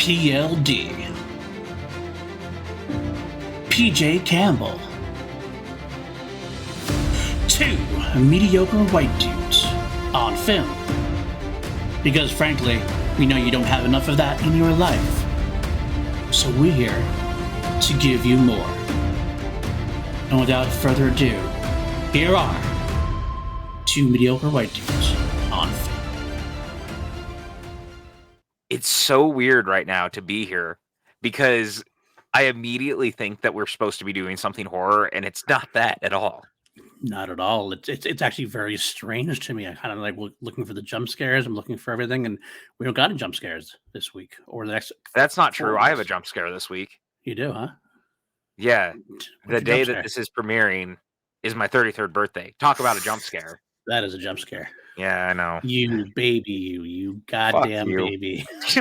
PLD PJ Campbell. 2 mediocre white dudes on film. Because frankly, we know you don't have enough of that in your life. So we're here to give you more. And without further ado, here are 2 mediocre white dudes on film. It's so weird right now to be here because I immediately think that we're supposed to be doing something horror, and it's not that at all. Not at all. It's actually very strange to me. I kind of like looking for the jump scares. I'm looking for everything, and we don't got any jump scares this week or the next. That's not true. I have a jump scare this week. You do, huh? Yeah. What's The day that this is premiering is my 33rd birthday. Talk about a jump scare. That is a jump scare. Yeah, I know. You baby, you goddamn you. baby. It's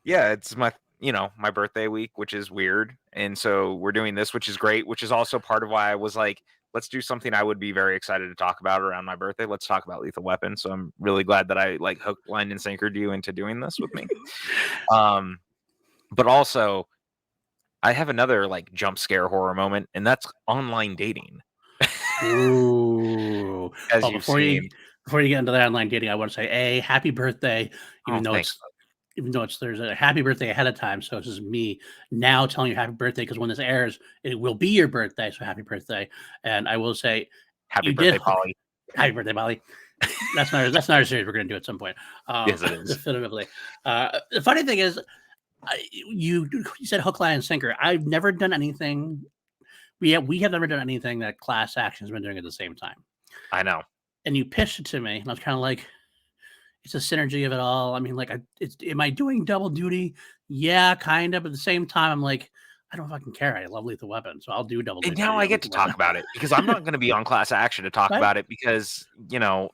it's my birthday week, which is weird. And so we're doing this, which is great, which is also part of why I was like, let's do something I would be very excited to talk about around my birthday. Let's talk about Lethal Weapon. So I'm really glad that I like hook, line, and sinkered you into doing this with me. But also I have another like jump scare horror moment, and that's online dating. Ooh. As you've seen. Before you get into the online dating, I want to say, happy birthday, even though it's Thursday. Happy birthday ahead of time. So this is me now telling you happy birthday, because when this airs, it will be your birthday. So happy birthday. And I will say, happy birthday, Polly. Happy birthday, Polly. That's not a series we're going to do at some point. Yes, it is. Definitively. The funny thing is, you said hook, line, and sinker. I've never done anything. We have never done anything that Class Action has been doing at the same time. I know. And you pitched it to me, and I was kind of like, it's a synergy of it all. I mean, like, am I doing double duty? Yeah, kind of. But at the same time, I'm like, I don't fucking care. I love Lethal Weapon, so I'll do double duty. And now I get to talk about it, because I'm not going to be on Class Action to talk about it, because,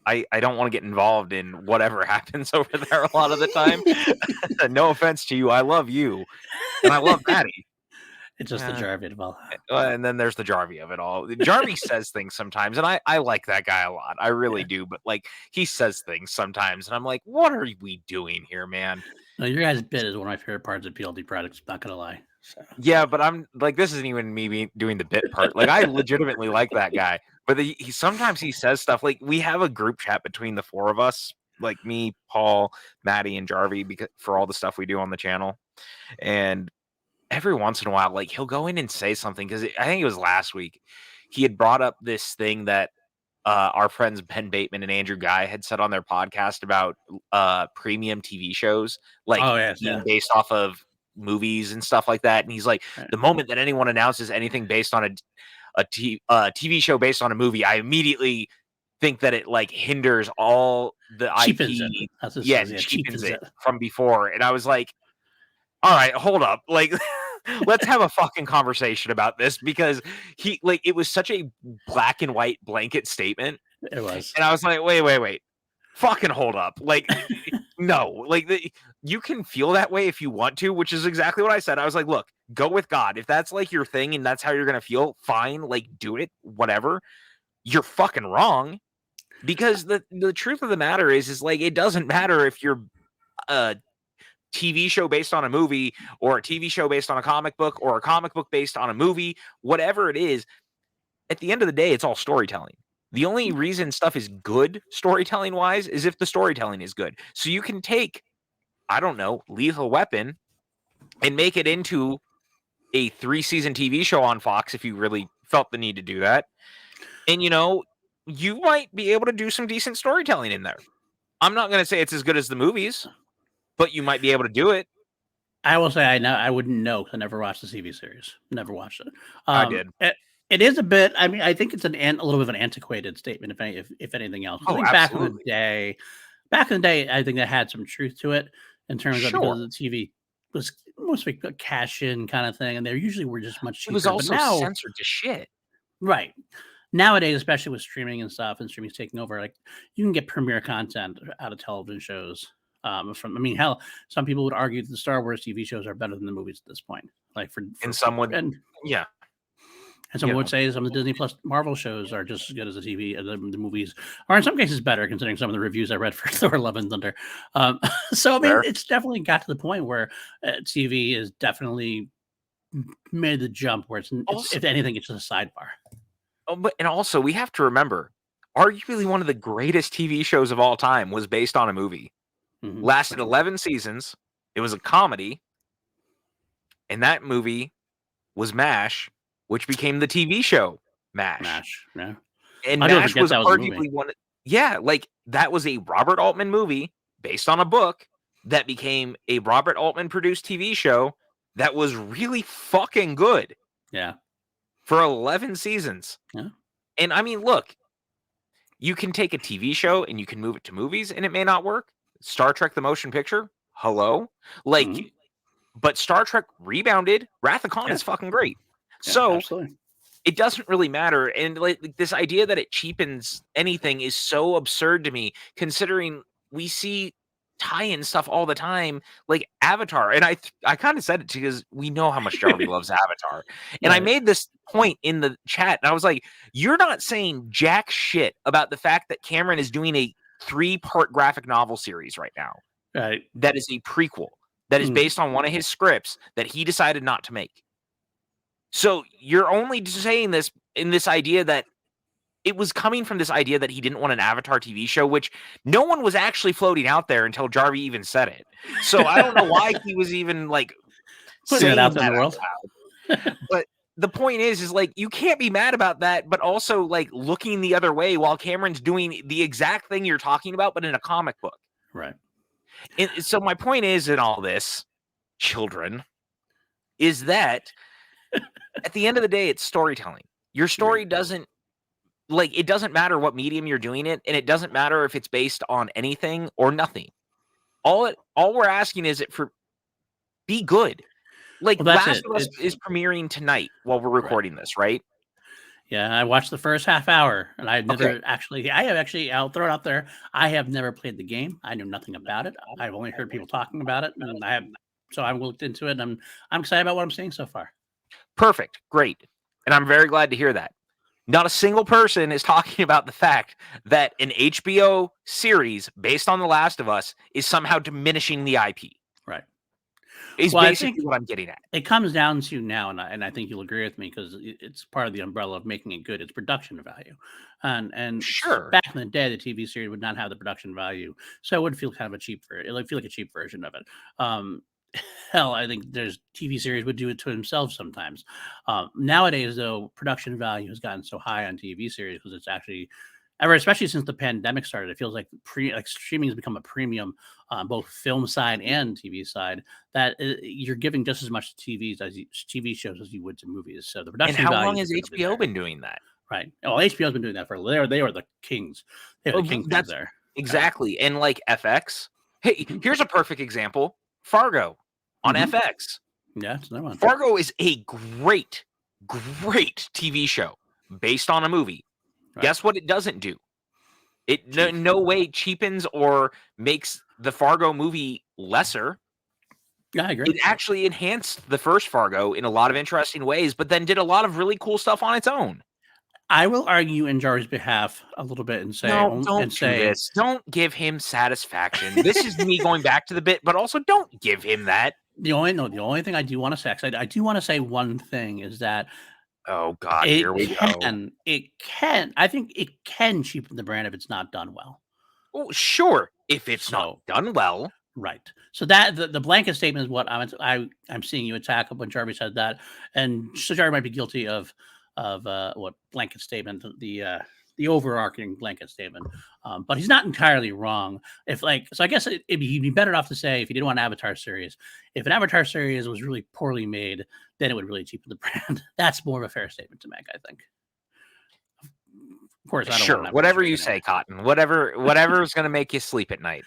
I don't want to get involved in whatever happens over there a lot of the time. No offense to you. I love you. And I love Maddie. It's just the Jarvie of it all. And then there's the Jarvie of it all. Jarvie says things sometimes, and I like that guy a lot. I really do. But like, he says things sometimes, and I'm like, what are we doing here, man? No, your guys' bit is one of my favorite parts of PLD products. Not gonna lie. So. Yeah, but I'm like, this isn't even me doing the bit part. Like, I legitimately like that guy. But he sometimes he says stuff like, we have a group chat between the 4 of us, like me, Paul, Maddie, and Jarvie, because for all the stuff we do on the channel. And every once in a while, like, he'll go in and say something, because I think it was last week, he had brought up this thing that our friends Ben Bateman and Andrew Guy had said on their podcast about premium TV shows, like being based off of movies and stuff like that. And he's like, the moment that anyone announces anything based on a TV show based on a movie, I immediately think that it like hinders all the cheapens IP. It. Cheapens it from before. And I was like, all right, hold up. Like, let's have a fucking conversation about this, because it was such a black and white blanket statement. It was. And I was like, wait. Fucking hold up. Like, no, like you can feel that way if you want to, which is exactly what I said. I was like, look, go with God. If that's like your thing and that's how you're going to feel, fine, like do it, whatever. You're fucking wrong, because the truth of the matter is like, it doesn't matter if you're TV show based on a movie, or a TV show based on a comic book, or a comic book based on a movie, whatever it is. At the end of the day, it's all storytelling. The only reason stuff is good storytelling wise is if the storytelling is good. So you can take, I don't know, Lethal Weapon and make it into a 3-season TV show on Fox if you really felt the need to do that. And you might be able to do some decent storytelling in there. I'm not going to say it's as good as the movies, but you might be able to do it. I will say I wouldn't know, because I never watched the TV series. Never watched it. I did. It is a bit. I mean, I think it's a little bit of an antiquated statement, if anything else. I think back in the day, I think that had some truth to it in terms of, because the TV was mostly a cash-in kind of thing, and they usually were just much cheaper. It was also censored to shit. Right. Nowadays, especially with streaming and stuff, and streaming's taking over, like, you can get premiere content out of television shows. Hell, some people would argue that the Star Wars TV shows are better than the movies at this point. Like, and some would, yeah. And some would say some of the Disney Plus Marvel shows are just as good as the TV, the movies, or in some cases better, considering some of the reviews I read for Thor: Love and Thunder. So I mean, it's definitely got to the point where TV is definitely made the jump where it's if anything, it's just a sidebar. And also we have to remember, arguably one of the greatest TV shows of all time was based on a movie. Lasted 11 seasons. It was a comedy, and that movie was MASH, which became the TV show MASH. Yeah. And MASH was arguably one. Yeah, like that was a Robert Altman movie based on a book that became a Robert Altman produced TV show that was really fucking good. Yeah. For 11 seasons. Yeah. And I mean, look, you can take a TV show and you can move it to movies and it may not work. Star Trek the Motion Picture, hello? Like, but Star Trek rebounded. Wrath of Khan is fucking great. Yeah, so absolutely. It doesn't really matter. And like this idea that it cheapens anything is so absurd to me, considering we see tie-in stuff all the time, like Avatar. And I kind of said it because we know how much Jarvie loves Avatar. And I made this point in the chat, and I was like, you're not saying jack shit about the fact that Cameron is doing a 3-part graphic novel series right now. Right. That is a prequel that is based on one of his scripts that he decided not to make. So you're only saying this in this idea that it was coming from this idea that he didn't want an Avatar TV show, which no one was actually floating out there until Jarvie even said it. So I don't know why he was even like putting it out there in the world. But the point is like you can't be mad about that, but also like looking the other way while Cameron's doing the exact thing you're talking about, but in a comic book. Right. And so my point is in all this, children, is that at the end of the day, it's storytelling. Your story doesn't it doesn't matter what medium you're doing it, and it doesn't matter if it's based on anything or nothing. All we're asking is it for be good. Like Last of Us is premiering tonight while we're recording this, right? Yeah, I watched the first half hour, and I've never I'll throw it out there. I have never played the game. I know nothing about it. I've only heard people talking about it, and I looked into it, and I'm excited about what I'm seeing so far. Perfect. Great. And I'm very glad to hear that. Not a single person is talking about the fact that an HBO series based on The Last of Us is somehow diminishing the IP. Right. Is basically what I'm getting at. It comes down to now, and I think you'll agree with me because it's part of the umbrella of making it good. It's production value. And sure, back in the day, the TV series would not have the production value. So it would feel kind of it would feel like a cheap version of it. Hell, I think there's TV series would do it to themselves sometimes. Nowadays, though, production value has gotten so high on TV series because it's actually, especially since the pandemic started, it feels like streaming has become a premium on both film side and TV side. That you're giving just as much to TV shows as you would to movies. So the production. And how long has HBO been doing that? Right. Well, HBO's been doing that for. They were the kings. They were the kings there. Exactly. And like FX. Hey, here's a perfect example. Fargo on FX. Yeah, it's another one. Fargo is a great TV show based on a movie. Right. Guess what it doesn't do? It no way cheapens or makes the Fargo movie lesser. Yeah, I agree. It actually enhanced the first Fargo in a lot of interesting ways, but then did a lot of really cool stuff on its own. I will argue in Jar's behalf a little bit and say, don't give him satisfaction. This is me going back to the bit, but also don't give him that. The only thing I do want to say, I do want to say one thing is that, oh God, here we go. I think it can cheapen the brand if it's not done well. Oh, sure, if it's not done well. Right. So that the blanket statement is what I'm seeing you attack when Jarvis said that, and so Jarvis might be guilty of what blanket statement, the overarching blanket statement, but he's not entirely wrong. So I guess he'd be better off to say, if he didn't want an Avatar series, if an Avatar series was really poorly made, then it would really cheapen the brand. That's more of a fair statement to make, I think. Of course, I don't want whatever you say, Cotton. Whatever is going to make you sleep at night.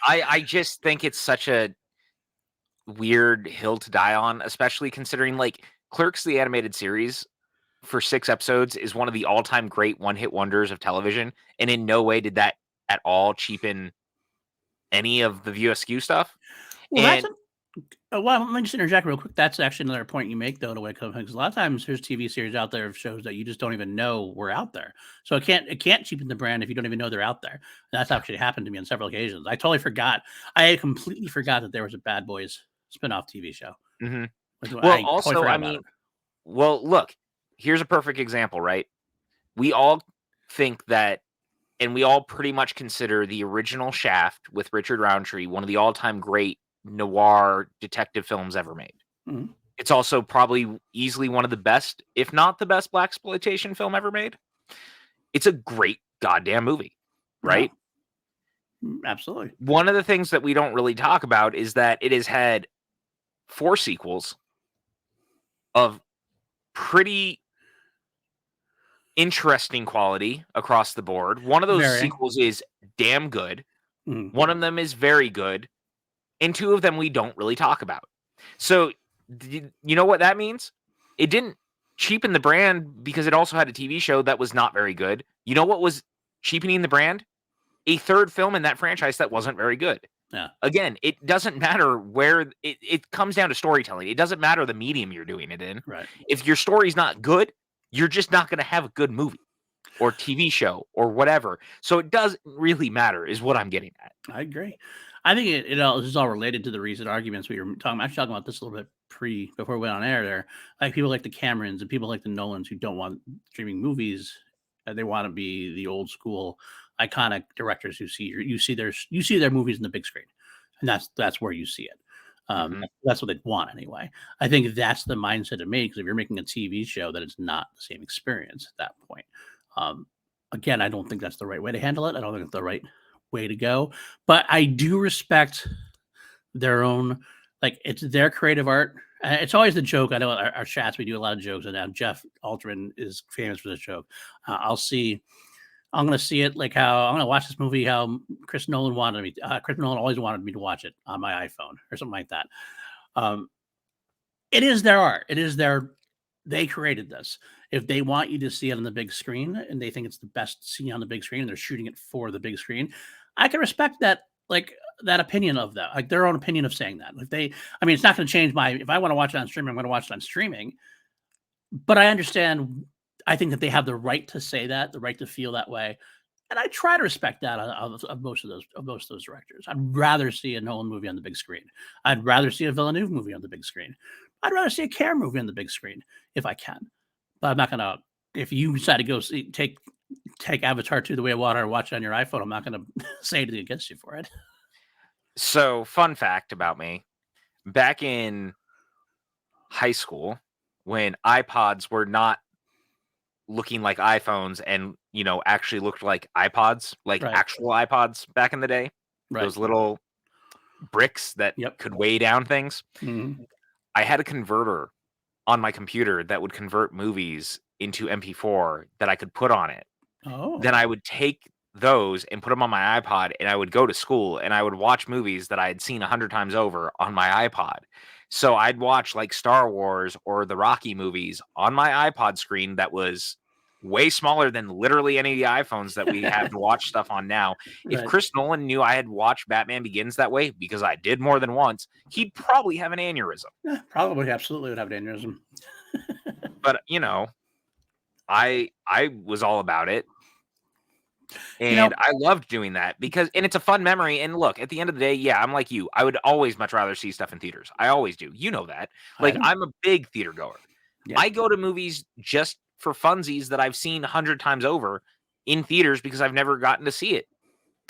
I just think it's such a weird hill to die on, especially considering like Clerks the animated series for 6 episodes is one of the all-time great one-hit wonders of television, and in no way did that at all cheapen any of the View Askew stuff. Well, Well, let me just interject real quick. That's actually another point you make, though, to wake up, because a lot of times there's TV series out there of shows that you just don't even know were out there. So it can't cheapen the brand if you don't even know they're out there. And that's actually happened to me on several occasions. I totally forgot. I completely forgot that there was a Bad Boys spinoff TV show. Mhm. Well, I totally also, forgot I about mean, it. well, look, here's a perfect example, right? We all think that, and we all pretty much consider the original Shaft with Richard Roundtree one of the all-time great noir detective films ever made. Mhm. It's also probably easily one of the best, if not the best, blaxploitation film ever made. It's a great goddamn movie, Yeah, right? absolutely. One of the things that we don't really talk about is that it has had 4 sequels of pretty interesting quality across the board. One of those Very. sequels is damn good. Mhm. One of them is very good, and 2 of them we don't really talk about. So, you know what that means? It didn't cheapen the brand because it also had a TV show that was not very good. You know what was cheapening the brand? A 3rd film in that franchise that wasn't very good. Yeah. Again, it doesn't matter where it comes down to storytelling. It doesn't matter the medium you're doing it in. Right. If your story's not good, you're just not going to have a good movie or TV show or whatever. So it doesn't really matter, is what I'm getting at. I agree. I think it all this is all related to the recent arguments we were talking. Actually, talking about this a little bit before we went on air. There, like people like the Camerons and people like the Nolans who don't want streaming movies. They want to be the old school, iconic directors who you see their movies in the big screen, and that's where you see it. Mhm. That's what they want anyway. I think that's the mindset it made because if you're making a TV show, that it's not the same experience at that point. Um, again, I don't think that's the right way to handle it. I don't think it's the right way to go. But I do respect their own, like it's their creative art. It's always the joke. I know our chats we do a lot of jokes, and now Jeff Alterman is famous for this joke. I'm going to see it like how I'm going to watch this movie how Chris Nolan wanted me. Chris Nolan always wanted me to watch it on my iPhone or something like that. Um, it is their art. It is their. They created this. If they want you to see it on the big screen and they think it's the best to see on the big screen and they're shooting it for the big screen, I can respect that, like that opinion of that, like their own opinion of saying that. If they, I mean, it's not going to change my, if I want to watch it on streaming, I'm going to watch it on streaming. But I understand, I think that they have the right to say that, the right to feel that way. And I try to respect that of most of those directors. I'd rather see a Nolan movie on the big screen. I'd rather see a Villeneuve movie on the big screen. I'd rather see a Care movie on the big screen if I can. But I'm not gonna. If you decide to go take Avatar 2 the Way of Water and watch it on your iPhone, I'm not gonna say anything against you for it. So, fun fact about me, back in high school, when iPods were not looking like iPhones and, actually looked like iPods, like Right. actual iPods back in the day, Right. those little bricks that Yep. could weigh down things. Mhm. I had a converter on my computer that would convert movies into MP4 that I could put on it. Then Oh. I would take those and put them on my iPod, and I would go to school, and I would watch movies that I had seen 100 times over on my iPod. So I'd watch, like, Star Wars or the Rocky movies on my iPod screen that was way smaller than literally any of the iPhones that we have to watch stuff on now. If Right. Chris Nolan knew I had watched Batman Begins that way, because I did more than once, he'd probably have an aneurysm. Yeah, probably absolutely would have an aneurysm. But, I was all about it. You know, And I loved doing that because and it's a fun memory, and look, at the end of the day, yeah, I'm like you. I would always much rather see stuff in theaters. I always do. You know that. I Like, know. I'm a big theater goer. Yeah. I go to movies just for funsies that I've seen 100 times over in theaters because I've never gotten to see it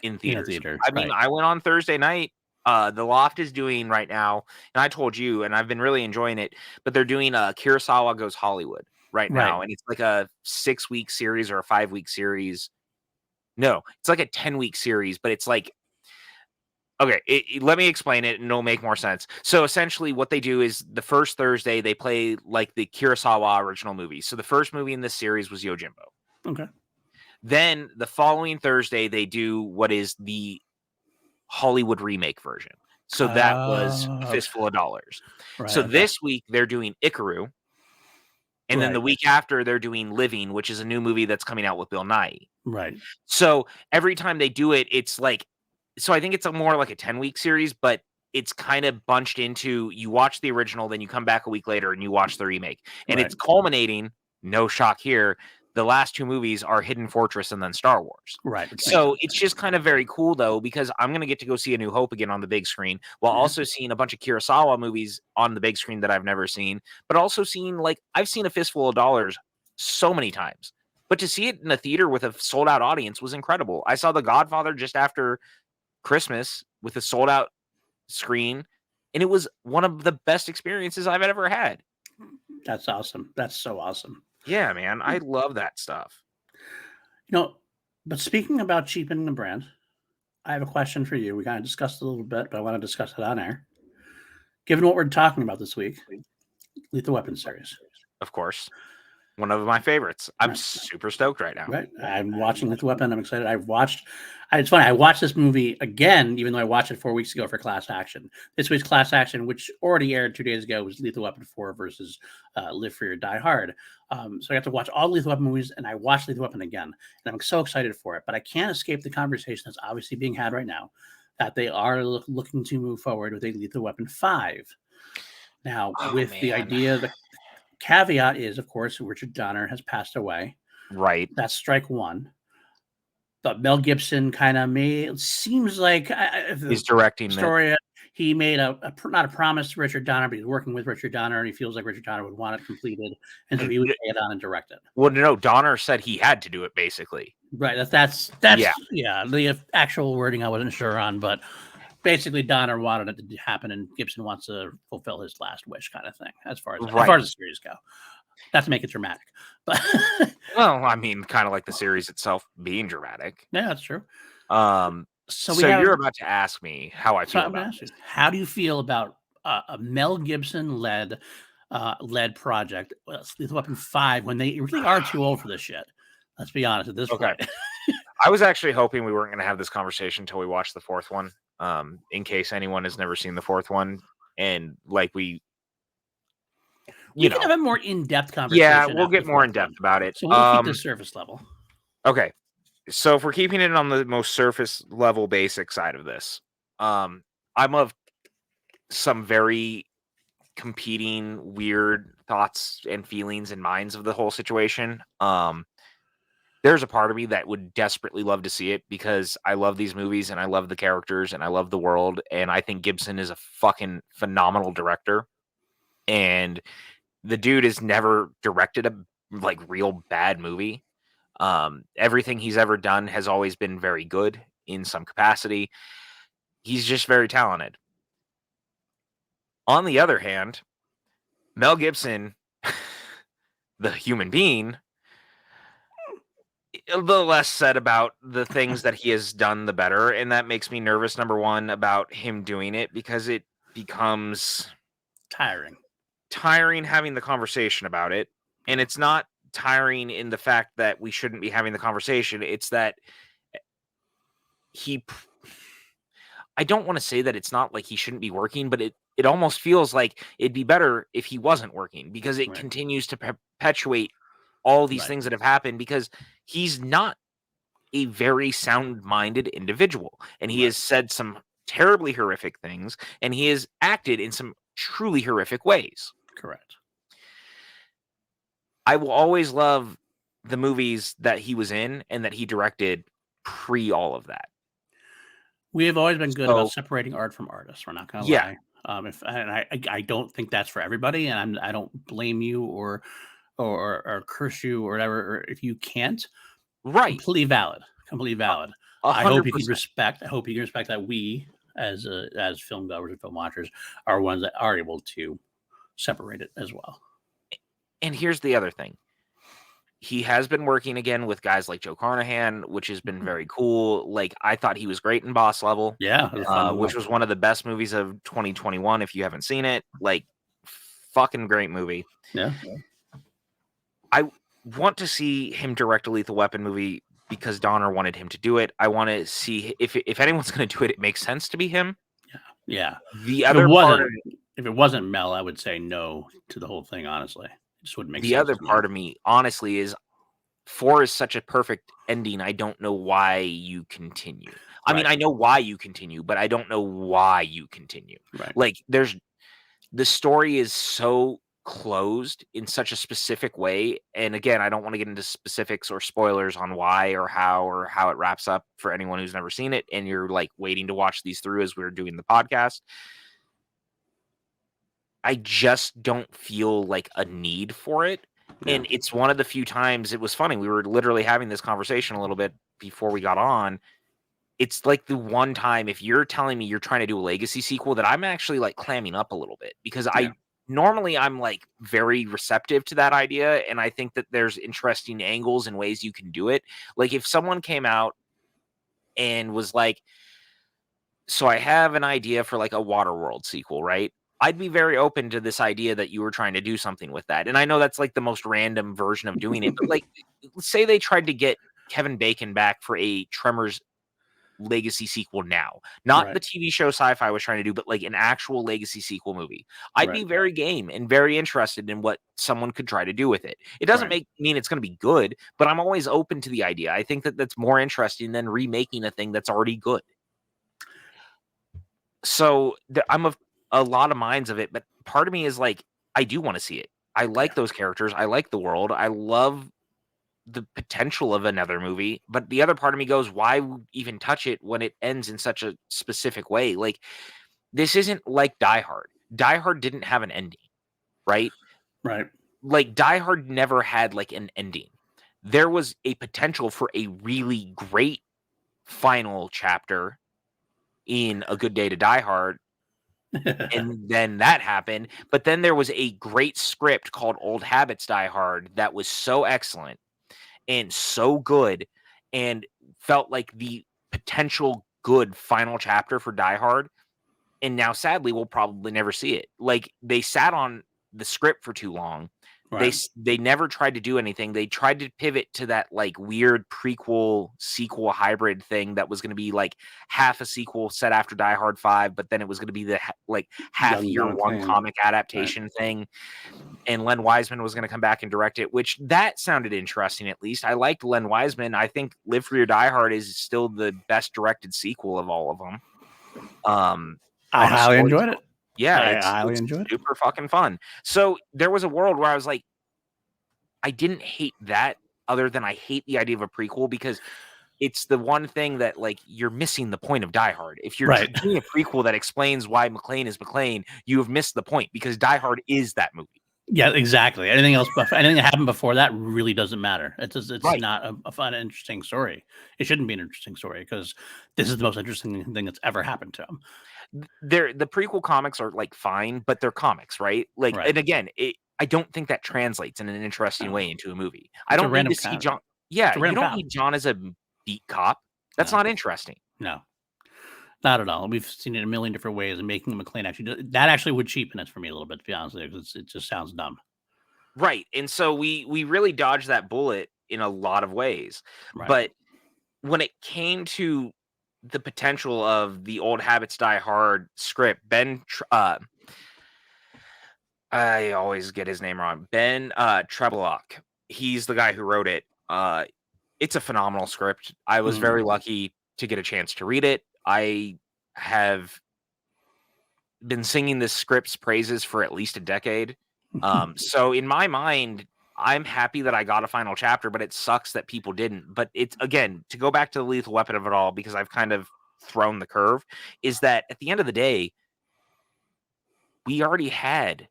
in In a theaters. theater. I mean, Right. I went on Thursday night. The Loft is doing right now, and I told you, and I've been really enjoying it, but they're doing Kurosawa Goes Hollywood right Right. now, and it's like a 6-week series or a 5-week series. No, it's like a 10-week series, but it's like okay, let me explain it and it'll make more sense. So essentially, what they do is the first Thursday they play like the Kurosawa original movie. So the first movie in this series was Yojimbo. Okay. Then the following Thursday they do what is the Hollywood remake version. So that was Okay. Fistful of Dollars. Right. So Okay. this week they're doing Ikaru, and then Right. the week after they're doing Living, which is a new movie that's coming out with Bill Nye. Right. So every time they do it, it's like so I think it's a more like a 10-week series, but it's kind of bunched into, you watch the original, then you come back a week later and you watch the remake. And Right. it's culminating, no shock here, the last two movies are Hidden Fortress and then Star Wars. Right. Which makes So sense. it's just kind of very cool, though, because I'm going to get to go see A New Hope again on the big screen, while Yeah. also seeing a bunch of Kurosawa movies on the big screen that I've never seen, but also seeing, like, I've seen A Fistful of Dollars so many times. But to see it in a theater with a sold-out audience was incredible. I saw The Godfather just after Christmas with a sold-out screen, and it was one of the best experiences I've ever had. That's awesome. That's so awesome. Yeah, man, I love that stuff. You know, but speaking about cheapening the brand, I have a question for you. We kind of discussed it a little bit, but I want to discuss it on air. Given what we're talking about this week, Lethal Weapon series. Of course. One of my favorites. I'm Right. super stoked right now. Right. I'm watching Lethal Weapon. I'm excited. It's funny. I watched this movie again, even though I watched it 4 weeks ago for Class Action. This week's Class Action, which already aired 2 days ago, was Lethal Weapon 4 versus Live Free or Die Hard. So I got to watch all Lethal Weapon movies, and I watched Lethal Weapon again. And I'm so excited for it. But I can't escape the conversation that's obviously being had right now that they are looking to move forward with a Lethal Weapon 5. Now, with the idea, the caveat is, of course, Richard Donner has passed away. Right. That's strike one. But Mel Gibson kind of seems like he's directing the story. He made not a promise to Richard Donner, but he's working with Richard Donner, and he feels like Richard Donner would want it completed, and so he would lay it on and direct it. Well, no, Donner said he had to do it, basically. Right. That's yeah. The actual wording I wasn't sure on, but basically Donner wanted it to happen, and Gibson wants to fulfill his last wish, kind of thing. As far as the series go. Not to make it dramatic, but well, I mean, kind of like the series itself being dramatic. Yeah, that's true. So you're about to ask me how I feel about this. How do you feel about a Mel Gibson led project, Lethal Weapon 5, when they really are too old for this shit? Let's be honest at this point. I was actually hoping we weren't going to have this conversation until we watched the fourth one, in case anyone has never seen the fourth one, and like we can have a more in-depth conversation. Yeah, we'll get more in-depth about it. So we'll keep the surface level. Okay. So if we're keeping it on the most surface level basic side of this, I'm of some very competing weird thoughts and feelings and minds of the whole situation. There's a part of me that would desperately love to see it because I love these movies and I love the characters and I love the world, and I think Gibson is a fucking phenomenal director. And the dude has never directed a real bad movie. Everything he's ever done has always been very good in some capacity. He's just very talented. On the other hand, Mel Gibson, the human being, the less said about the things that he has done, the better. And that makes me nervous, number one, about him doing it, because it becomes tiring having the conversation about it. And it's not tiring in the fact that we shouldn't be having the conversation. It's that I don't want to say that it's not like he shouldn't be working, but it almost feels like it'd be better if he wasn't working, because it continues to perpetuate all these things that have happened, because he's not a very sound-minded individual, and he has said some terribly horrific things, and he has acted in some truly horrific ways. Correct. I will always love the movies that he was in and that he directed pre all of that. We have always been good about separating art from artists. We're not going to lie. I don't think that's for everybody, and I don't blame you or curse you or whatever, or if you can't. Right. Completely valid. 100%. I hope you can respect that we as film goers and film watchers are ones that are able to separate it as well. And here's the other thing. He has been working again with guys like Joe Carnahan, which has been very cool. Like, I thought he was great in Boss Level. Yeah. Which was one of the best movies of 2021. If you haven't seen it, like, fucking great movie. Yeah. I want to see him direct a Lethal Weapon movie because Donner wanted him to do it. I want to see if anyone's going to do it, it makes sense to be him. Yeah. The other part, if it wasn't Mel, I would say no to the whole thing, honestly. Just wouldn't make sense. The other part of me, honestly, is 4 is such a perfect ending. I don't know why you continue. I mean, I know why you continue, but I don't know why you continue. Right. Like, the story is so closed in such a specific way. And again, I don't want to get into specifics or spoilers on why or how it wraps up for anyone who's never seen it and you're like waiting to watch these through as we're doing the podcast. I just don't feel like a need for it. Yeah. And it's one of the few times. It was funny. We were literally having this conversation a little bit before we got on. It's like the one time if you're telling me you're trying to do a legacy sequel that I'm actually like clamming up a little bit because normally I'm like very receptive to that idea. And I think that there's interesting angles and ways you can do it. Like if someone came out and was like, so I have an idea for like a Waterworld sequel, right? I'd be very open to this idea that you were trying to do something with that. And I know that's like the most random version of doing it, but like say they tried to get Kevin Bacon back for a Tremors legacy sequel now, not the TV show Sci-Fi was trying to do, but like an actual legacy sequel movie. I'd be very game and very interested in what someone could try to do with it. It doesn't mean it's going to be good, but I'm always open to the idea. I think that that's more interesting than remaking a thing that's already good. So I'm of a lot of minds of it, but part of me is like, I do want to see it. I like those characters. I like the world. I love the potential of another movie, but the other part of me goes, why even touch it when it ends in such a specific way? Like, this isn't like Die Hard. Die Hard didn't have an ending, right? Right. Like, Die Hard never had like an ending. There was a potential for a really great final chapter in A Good Day to Die Hard. And then that happened. But then there was a great script called Old Habits Die Hard that was so excellent and so good and felt like the potential good final chapter for Die Hard. And now, sadly, we'll probably never see it. Like, they sat on the script for too long. They never tried to do anything. They tried to pivot to that like weird prequel sequel hybrid thing that was going to be like half a sequel set after Die Hard 5, but then it was going to be the like half year one comic adaptation thing. And Len Wiseman was going to come back and direct it, which that sounded interesting. At least I liked Len Wiseman. I think Live Free or Die Hard is still the best directed sequel of all of them. I highly enjoyed it. Yeah, I it's enjoyed it. super fucking fun. So there was a world where I was like, I didn't hate that other than I hate the idea of a prequel because it's the one thing that like you're missing the point of Die Hard. If you're doing a prequel that explains why McClane is McClane, you have missed the point because Die Hard is that movie. Yeah, exactly. Anything else, anything that happened before that really doesn't matter. It's not a fun, interesting story. It shouldn't be an interesting story because this is the most interesting thing that's ever happened to him. The prequel comics are like fine, but they're comics, right? Like, and again, I don't think that translates in an interesting way into a movie. I don't need to see John. Yeah, you don't need John as a beat cop. That's not interesting. No, not at all. We've seen it a million different ways, and making McClane actually would cheapen it for me a little bit, to be honest with you, because it just sounds dumb. Right, and so we really dodged that bullet in a lot of ways. But when it came to the potential of the Old Habits Die Hard script, I always get his name wrong. Ben Trebelock. He's the guy who wrote it. It's a phenomenal script. I was very lucky to get a chance to read it. I have been singing this script's praises for at least a decade. So in my mind, I'm happy that I got a final chapter, but it sucks that people didn't. But it's, again, to go back to the Lethal Weapon of it all, because I've kind of thrown the curve, is that at the end of the day, we already had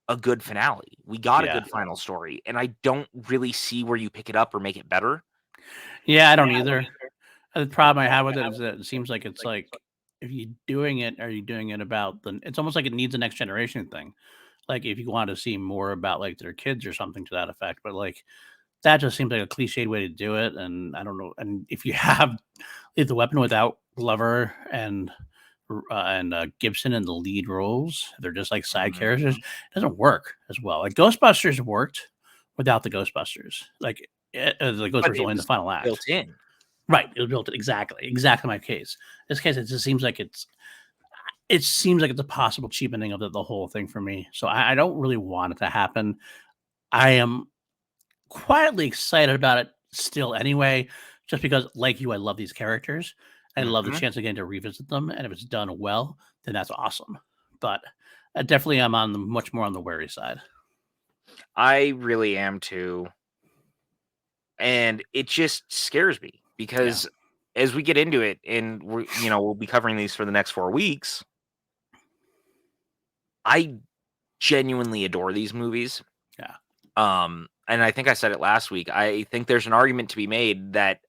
a good finale. We got a good final story, and I don't really see where you pick it up or make it better. Yeah, I don't either. The problem I have with it is that it seems like it's like, if you're doing it, are you doing it about it's almost like it needs a next generation thing. Like if you want to see more about like their kids or something to that effect, but like that just seems like a cliched way to do it. And I don't know. And if you have the weapon without Glover and Gibson in the lead roles, they're just like side characters. It doesn't work as well. Like Ghostbusters worked without the Ghostbusters. Like the Ghostbusters only in the final act. Built in. Right, it was built in exactly my case. In this case, it just seems like it's a possible cheapening of the whole thing for me. So I don't really want it to happen. I am quietly excited about it still anyway, just because, like you, I love these characters. I love the Mhm. chance again to revisit them, and if it's done well, then that's awesome. But definitely, I'm on much more on the wary side. I really am too, and it just scares me Yeah, because as we get into it, and we'll be covering these for the next 4 weeks. I genuinely adore these movies. yeah, And I think I said it last week. I think there's an argument to be made that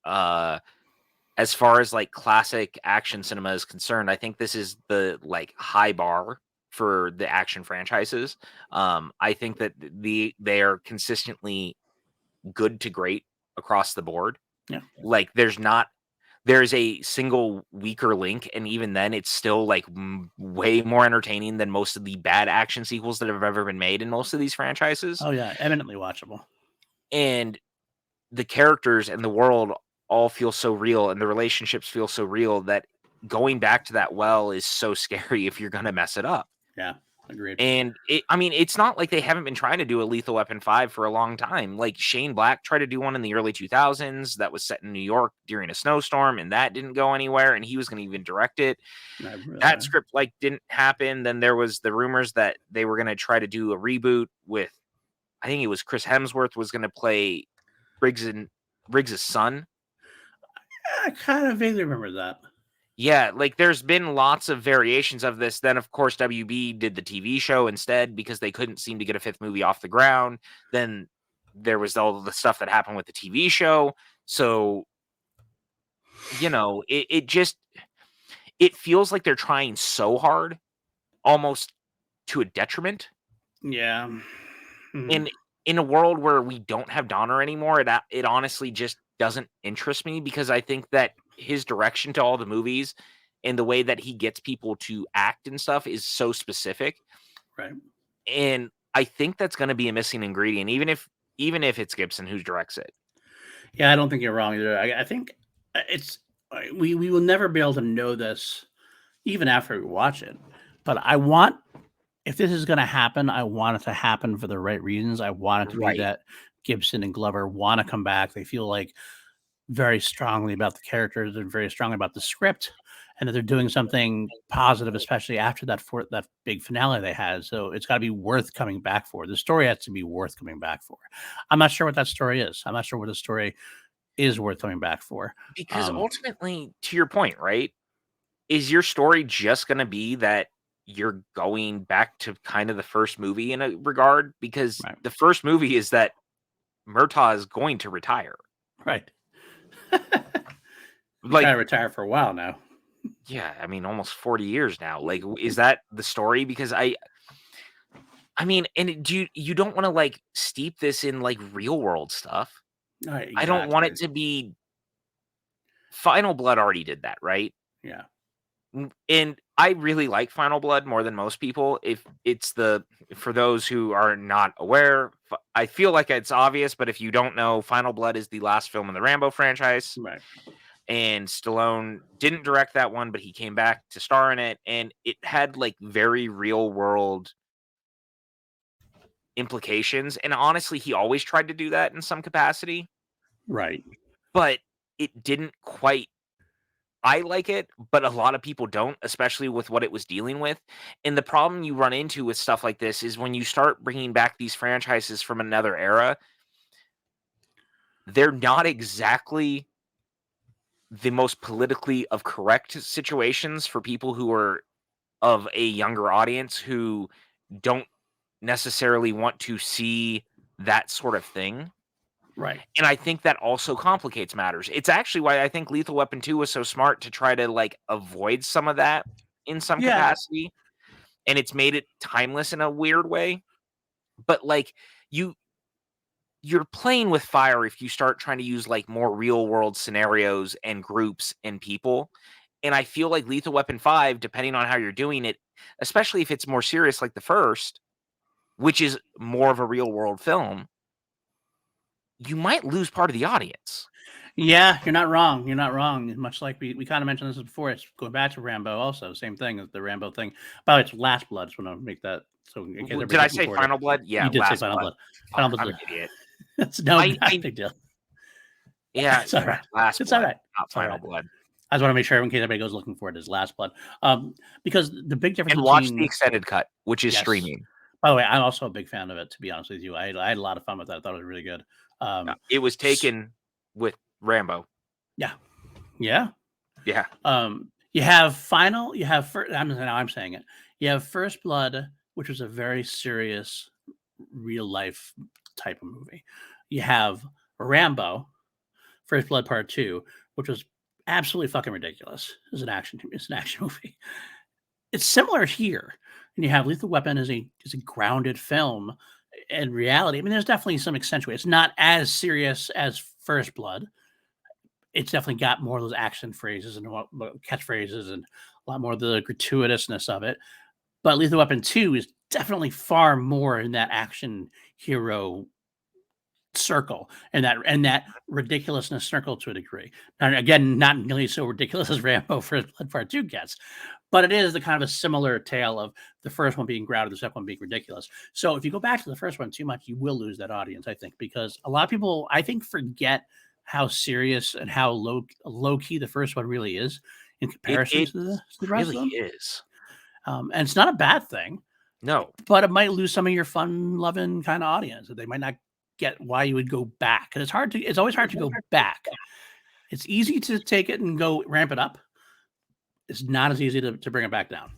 as far as like classic action cinema is concerned, I think this is the like high bar for the action franchises. I think that they are consistently good to great across the board. yeah. Like there's a single weaker link, and even then it's still like way more entertaining than most of the bad action sequels that have ever been made in most of these franchises. Oh yeah, eminently watchable. And the characters and the world all feel so real, and the relationships feel so real that going back to that well is so scary if you're gonna mess it up. Yeah, agreed. And I mean, it's not like they haven't been trying to do a Lethal Weapon 5 for a long time. Like Shane Black tried to do one in the early 2000s that was set in New York during a snowstorm, and that didn't go anywhere. And he was going to even direct it. That script like didn't happen. Then there was the rumors that they were going to try to do a reboot with, I think it was Chris Hemsworth was going to play Briggs's son. I kind of vaguely remember that. Yeah, like there's been lots of variations of this. Then, of course, WB did the TV show instead because they couldn't seem to get a fifth movie off the ground. Then there was all the stuff that happened with the TV show. So, it feels like they're trying so hard, almost to a detriment. Yeah. And in a world where we don't have Donner anymore, it honestly just doesn't interest me because I think that his direction to all the movies and the way that he gets people to act and stuff is so specific. Right. And I think that's going to be a missing ingredient, even if it's Gibson who directs it. Yeah, I don't think you're wrong either. I think it's we will never be able to know this even after we watch it. But if this is going to happen, I want it to happen for the right reasons. I want it to Right. be that Gibson and Glover want to come back. They feel like very strongly about the characters and very strongly about the script, and that they're doing something positive, especially after that big finale they had. So it's got to be worth coming back for. The story has to be worth coming back for. I'm not sure what that story is. I'm not sure what the story is worth coming back for. Because ultimately, to your point, right, is your story just going to be that you're going back to kind of the first movie in a regard? Because Right. the first movie is that Murtaugh is going to retire. Right. Like, trying to retire for a while now. Yeah, I mean, almost 40 years now. Like, is that the story? Because I mean, and you don't want to like steep this in like real world stuff. Right, I don't want it exactly. to be Final Blood already did that, right? Yeah. And I really like Final Blood more than most people. If it's for those who are not aware, I feel like it's obvious, but if you don't know, Final Blood is the last film in the Rambo franchise. Right. And Stallone didn't direct that one, but he came back to star in it, and it had like very real world implications. And honestly, he always tried to do that in some capacity, Right. but it didn't quite. I like it, but a lot of people don't, especially with what it was dealing with. And the problem you run into with stuff like this is when you start bringing back these franchises from another era, they're not exactly the most politically of correct situations for people who are of a younger audience who don't necessarily want to see that sort of thing. Right. And I think that also complicates matters. It's actually why I think Lethal Weapon 2 was so smart to try to like avoid some of that in some capacity. And it's made it timeless in a weird way. But like you're playing with fire if you start trying to use like more real world scenarios and groups and people. And I feel like Lethal Weapon 5, depending on how you're doing it, especially if it's more serious like the first, which is more of a real world film, you might lose part of the audience. Yeah, you're not wrong. You're not wrong. Much like we kind of mentioned this before. It's going back to Rambo also. Same thing as the Rambo thing. But it's Last Blood. Just want to make that. So Did I say Final Blood? Yeah, you did Last say Final Blood. Fuck, Final Blood. I'm an idiot. It's no not a big deal. Yeah, It's all right. Last It's Blood, all right. not It's all Final right. Blood. I just want to make sure in case anybody goes looking for it is Last Blood. Because the big difference And watch between the extended cut, which is Yes. streaming. By the way, I'm also a big fan of it. To be honest with you, I had a lot of fun with that. I thought it was really good. It was taken with Rambo. Yeah. Yeah. You have Final. You have I'm saying it. You have First Blood, which was a very serious, real life type of movie. You have Rambo, First Blood Part 2, which was absolutely fucking ridiculous. It's an action movie. It's similar here. And you have Lethal Weapon is a grounded film in reality. I mean, there's definitely some accentuate. It's not as serious as First Blood. It's definitely got more of those action phrases and catchphrases and a lot more of the gratuitousness of it. But Lethal Weapon 2 is definitely far more in that action hero circle and that ridiculousness circle to a degree. And again, not nearly so ridiculous as Rambo First Blood Part 2 gets, but it is the kind of a similar tale of the first one being grounded, the second one being ridiculous. So if you go back to the first one too much, you will lose that audience, I think, because a lot of people, I think, forget how serious and how low key the first one really is in comparison to the rest really of them. is. And it's not a bad thing. No, but it might lose some of your fun-loving kind of audience. They might not get why you would go back. And it's always hard to go back. It's easy to take it and go ramp it up. It's not as easy to bring it back down.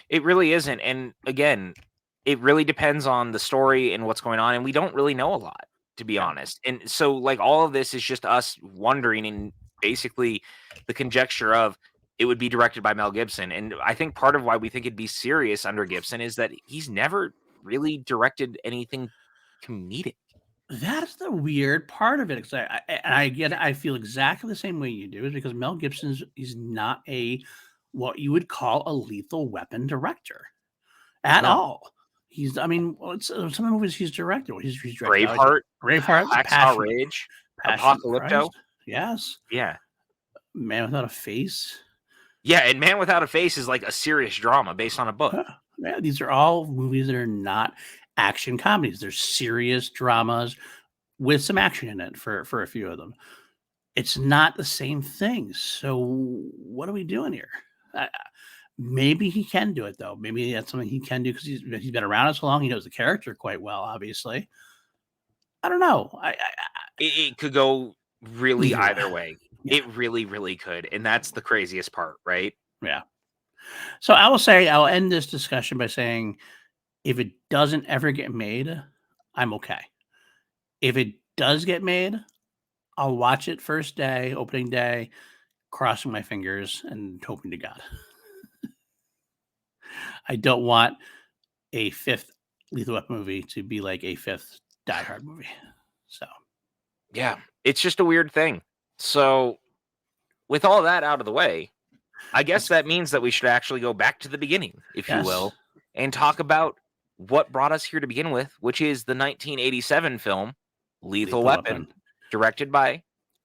It really isn't. And again, it really depends on the story and what's going on. And we don't really know a lot, to be honest. And so, like, all of this is just us wondering, and basically the conjecture of it would be directed by Mel Gibson. And I think part of why we think it'd be serious under Gibson is that he's never really directed anything comedic. That's the weird part of it. Because I feel exactly the same way you do, is because Mel Gibson is not what you would call a Lethal Weapon director at all. Some of the movies he's directed. He's directed Braveheart, Hacksaw Ridge, Apocalypto. Yes. Yeah. Man Without a Face. Yeah, and Man Without a Face is like a serious drama based on a book. Yeah, these are all movies that are not action comedies. They're serious dramas with some action in it for a few of them. It's not the same thing. So what are we doing here? Maybe he can do it, though. Maybe that's something he can do because he's been around it so long. He knows the character quite well, obviously. I don't know. It could go really either way. Yeah. It really, really could. And that's the craziest part, right? Yeah. So I'll end this discussion by saying, if it doesn't ever get made, I'm okay. If it does get made, I'll watch it first day, opening day, crossing my fingers and hoping to God. I don't want a fifth Lethal Weapon movie to be like a fifth Die Hard movie. So, yeah, it's just a weird thing. So, with all that out of the way, I guess that means that we should actually go back to the beginning, if you will, and talk about what brought us here to begin with, which is the 1987 film Lethal Weapon, directed by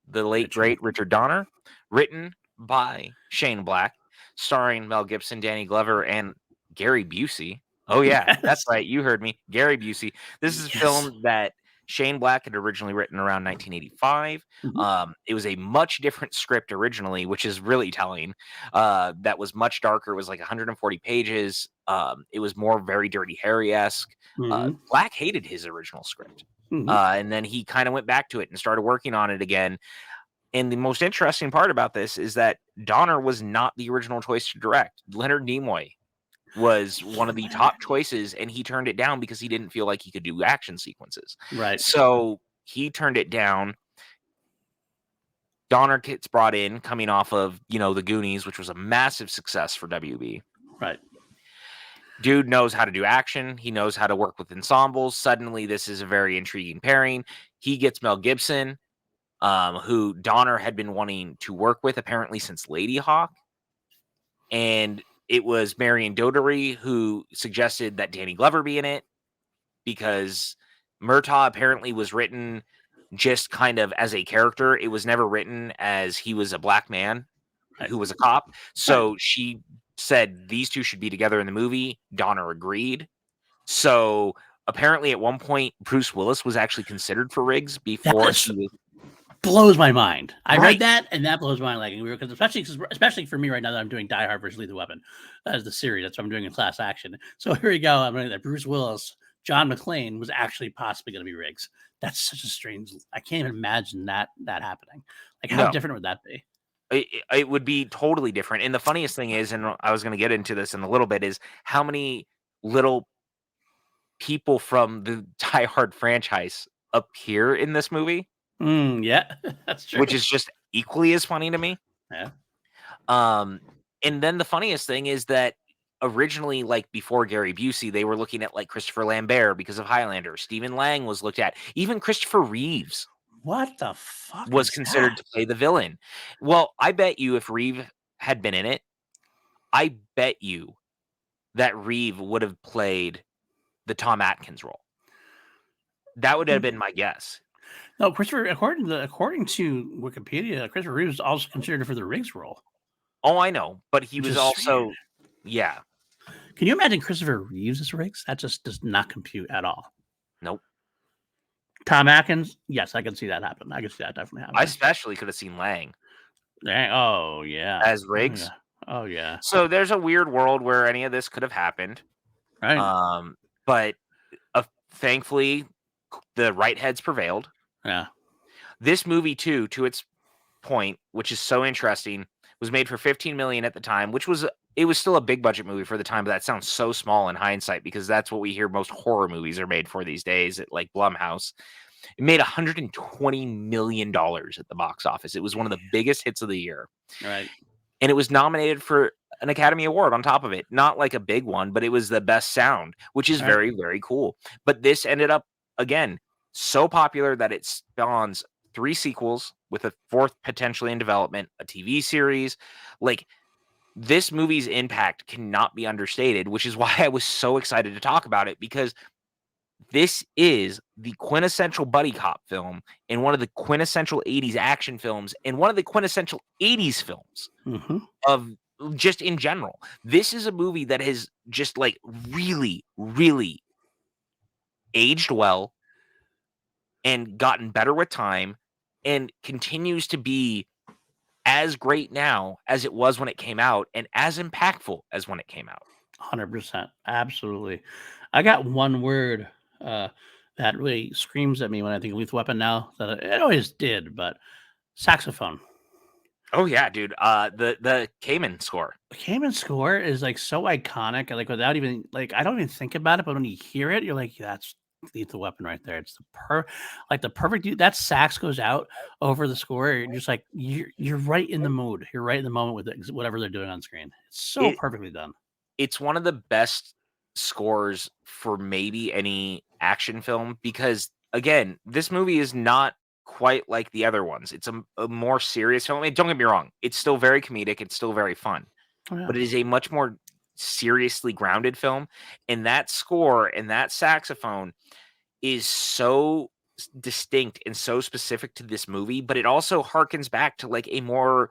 the late, great Richard Donner, written by Shane Black, starring Mel Gibson, Danny Glover, and Gary Busey. Oh, yeah, that's right. You heard me. Gary Busey. This is a film that Shane Black had originally written around 1985. Mm-hmm. It was a much different script originally, which is really telling. That was much darker. It was like 140 pages. It was more very Dirty Harry-esque. Mm-hmm. Black hated his original script. Mm-hmm. And then he kind of went back to it and started working on it again. And the most interesting part about this is that Donner was not the original choice to direct. Leonard Nimoy was one of the top choices, and he turned it down because he didn't feel like he could do action sequences. Right. So he turned it down. Donner gets brought in, coming off of, The Goonies, which was a massive success for WB. Right. Dude knows how to do action. He knows how to work with ensembles. Suddenly, this is a very intriguing pairing. He gets Mel Gibson, who Donner had been wanting to work with apparently since Lady Hawk. And it was Marion Dodery who suggested that Danny Glover be in it, because Murtaugh apparently was written just kind of as a character. It was never written as he was a black man who was a cop. So she said these two should be together in the movie. Donner agreed. So apparently at one point, Bruce Willis was actually considered for Riggs before he was... blows my mind. I Right. read that, and that blows my mind. Like, because especially for me right now that I'm doing Die Hard versus Lethal Weapon as the series. That's what I'm doing in Class Action. So here we go. I'm doing that. Bruce Willis, John McClane was actually possibly going to be Riggs. That's such a strange. I can't even imagine that happening. Like, how No. different would that be? It would be totally different. And the funniest thing is, and I was going to get into this in a little bit, is how many little people from the Die Hard franchise appear in this movie, Yeah, that's true. which is just equally as funny to me. Yeah. And then the funniest thing is that originally, like before Gary Busey, they were looking at like Christopher Lambert because of Highlander. Stephen Lang was looked at. Even Christopher Reeves What the fuck was is considered that? to play the villain. Well, I bet you if Reeve had been in it, I bet you that Reeve would have played the Tom Atkins role. That would have been my guess. No, Christopher. According to Wikipedia, Christopher Reeves is also considered for the Riggs role. Oh, I know, but he Which was is also, weird. yeah, Can you imagine Christopher Reeves as Riggs? That just does not compute at all. nope. Tom Atkins, yes, I can see that happen. I can see that definitely I happening. especially could have seen Lang Oh yeah, as Riggs. Oh yeah. So there's a weird world where any of this could have happened. Right. But thankfully, the right heads prevailed. Yeah. This movie, too, to its point, which is so interesting, was made for $15 million at the time, which was still a big budget movie for the time, but that sounds so small in hindsight because that's what we hear most horror movies are made for these days at like Blumhouse. It made $120 million at the box office. It was one of the biggest hits of the year. Right. And it was nominated for an Academy Award on top of it. Not like a big one, but it was the best sound, which is very, very cool. But this ended up, again, so popular that it spawns 3 sequels with a 4th potentially in development, a TV series. Like, this movie's impact cannot be understated, which is why I was so excited to talk about it, because this is the quintessential buddy cop film and one of the quintessential 80s action films and one of the quintessential 80s films of just in general. This is a movie that has just like really, really aged well and gotten better with time and continues to be as great now as it was when it came out and as impactful as when it came out. 100%. Absolutely. I got one word that really screams at me when I think of Lethal Weapon now that it always did, but saxophone. Oh yeah, dude. The Cayman score. The Cayman score is like so iconic. Like without even like I don't even think about it, but when you hear it, you're like, that's Lethal Weapon right there. It's the perfect. That sax goes out over the score. You're just like you're right in the mood. You're right in the moment with it, whatever they're doing on screen. It's so perfectly done. It's one of the best scores for maybe any action film because again, this movie is not quite like the other ones. It's a more serious film. I mean, don't get me wrong, it's still very comedic, it's still very fun. Oh, yeah. But it is a much more seriously grounded film. And that score and that saxophone is so distinct and so specific to this movie, but it also harkens back to like a more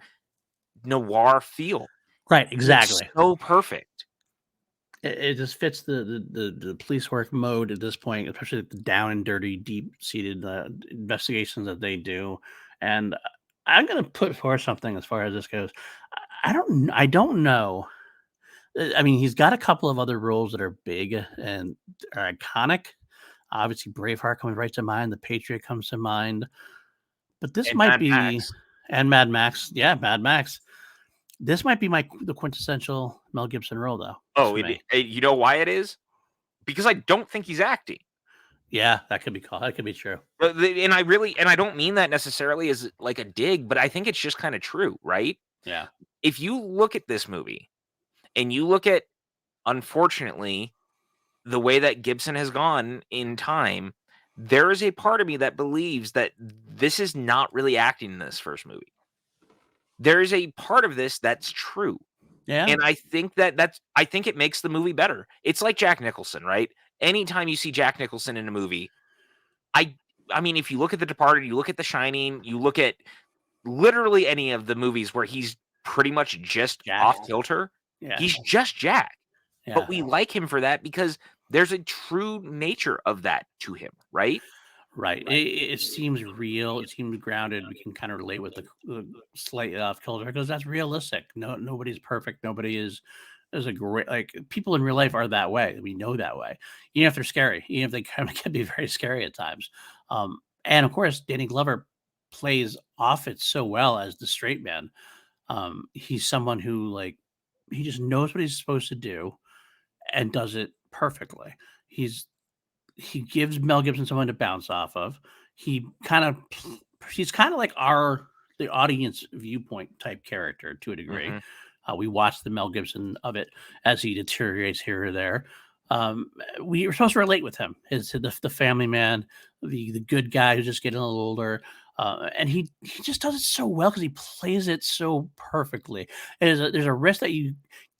noir feel. Right, exactly. It's so perfect. It just fits the police work mode at this point, especially the down and dirty, deep-seated investigations that they do. And I'm gonna put forth something as far as this goes. I don't know. I mean, he's got a couple of other roles that are big and are iconic. Obviously, Braveheart comes right to mind. The Patriot comes to mind. But this And might Mad be Max. and Mad Max. Yeah, Mad Max. This might be the quintessential Mel Gibson role, though. Oh, you know why it is? Because I don't think he's acting. Yeah, that could be called. That could be true. And I don't mean that necessarily as like a dig, but I think it's just kind of true, right? Yeah. If you look at this movie and you look at, unfortunately, the way that Gibson has gone in time, there is a part of me that believes that this is not really acting in this first movie. There is a part of this that's true. Yeah. And I think I think it makes the movie better. It's like Jack Nicholson, right? Anytime you see Jack Nicholson in a movie, I mean, if you look at The Departed, you look at The Shining, you look at literally any of the movies where he's pretty much just Jack. off kilter, he's just Jack. Yeah. But we like him for that because there's a true nature of that to him, right? Right. It seems real. It seems grounded. We can kind of relate with the slightly off kilter because that's realistic. Nobody's perfect. Nobody is a great like people in real life are that way. We know that way. Even if they're scary, even if they kind of can be very scary at times. And of course, Danny Glover plays off it so well as the straight man. He's someone who like he just knows what he's supposed to do and does it perfectly. He's he gives Mel Gibson someone to bounce off of. He kind of he's kind of like the audience viewpoint type character to a degree. Hmm. We watch the Mel Gibson of it as he deteriorates here or there. We were supposed to relate with him. His the family man, the good guy who's just getting a little older. And he just does it so well because he plays it so perfectly. There's a risk that you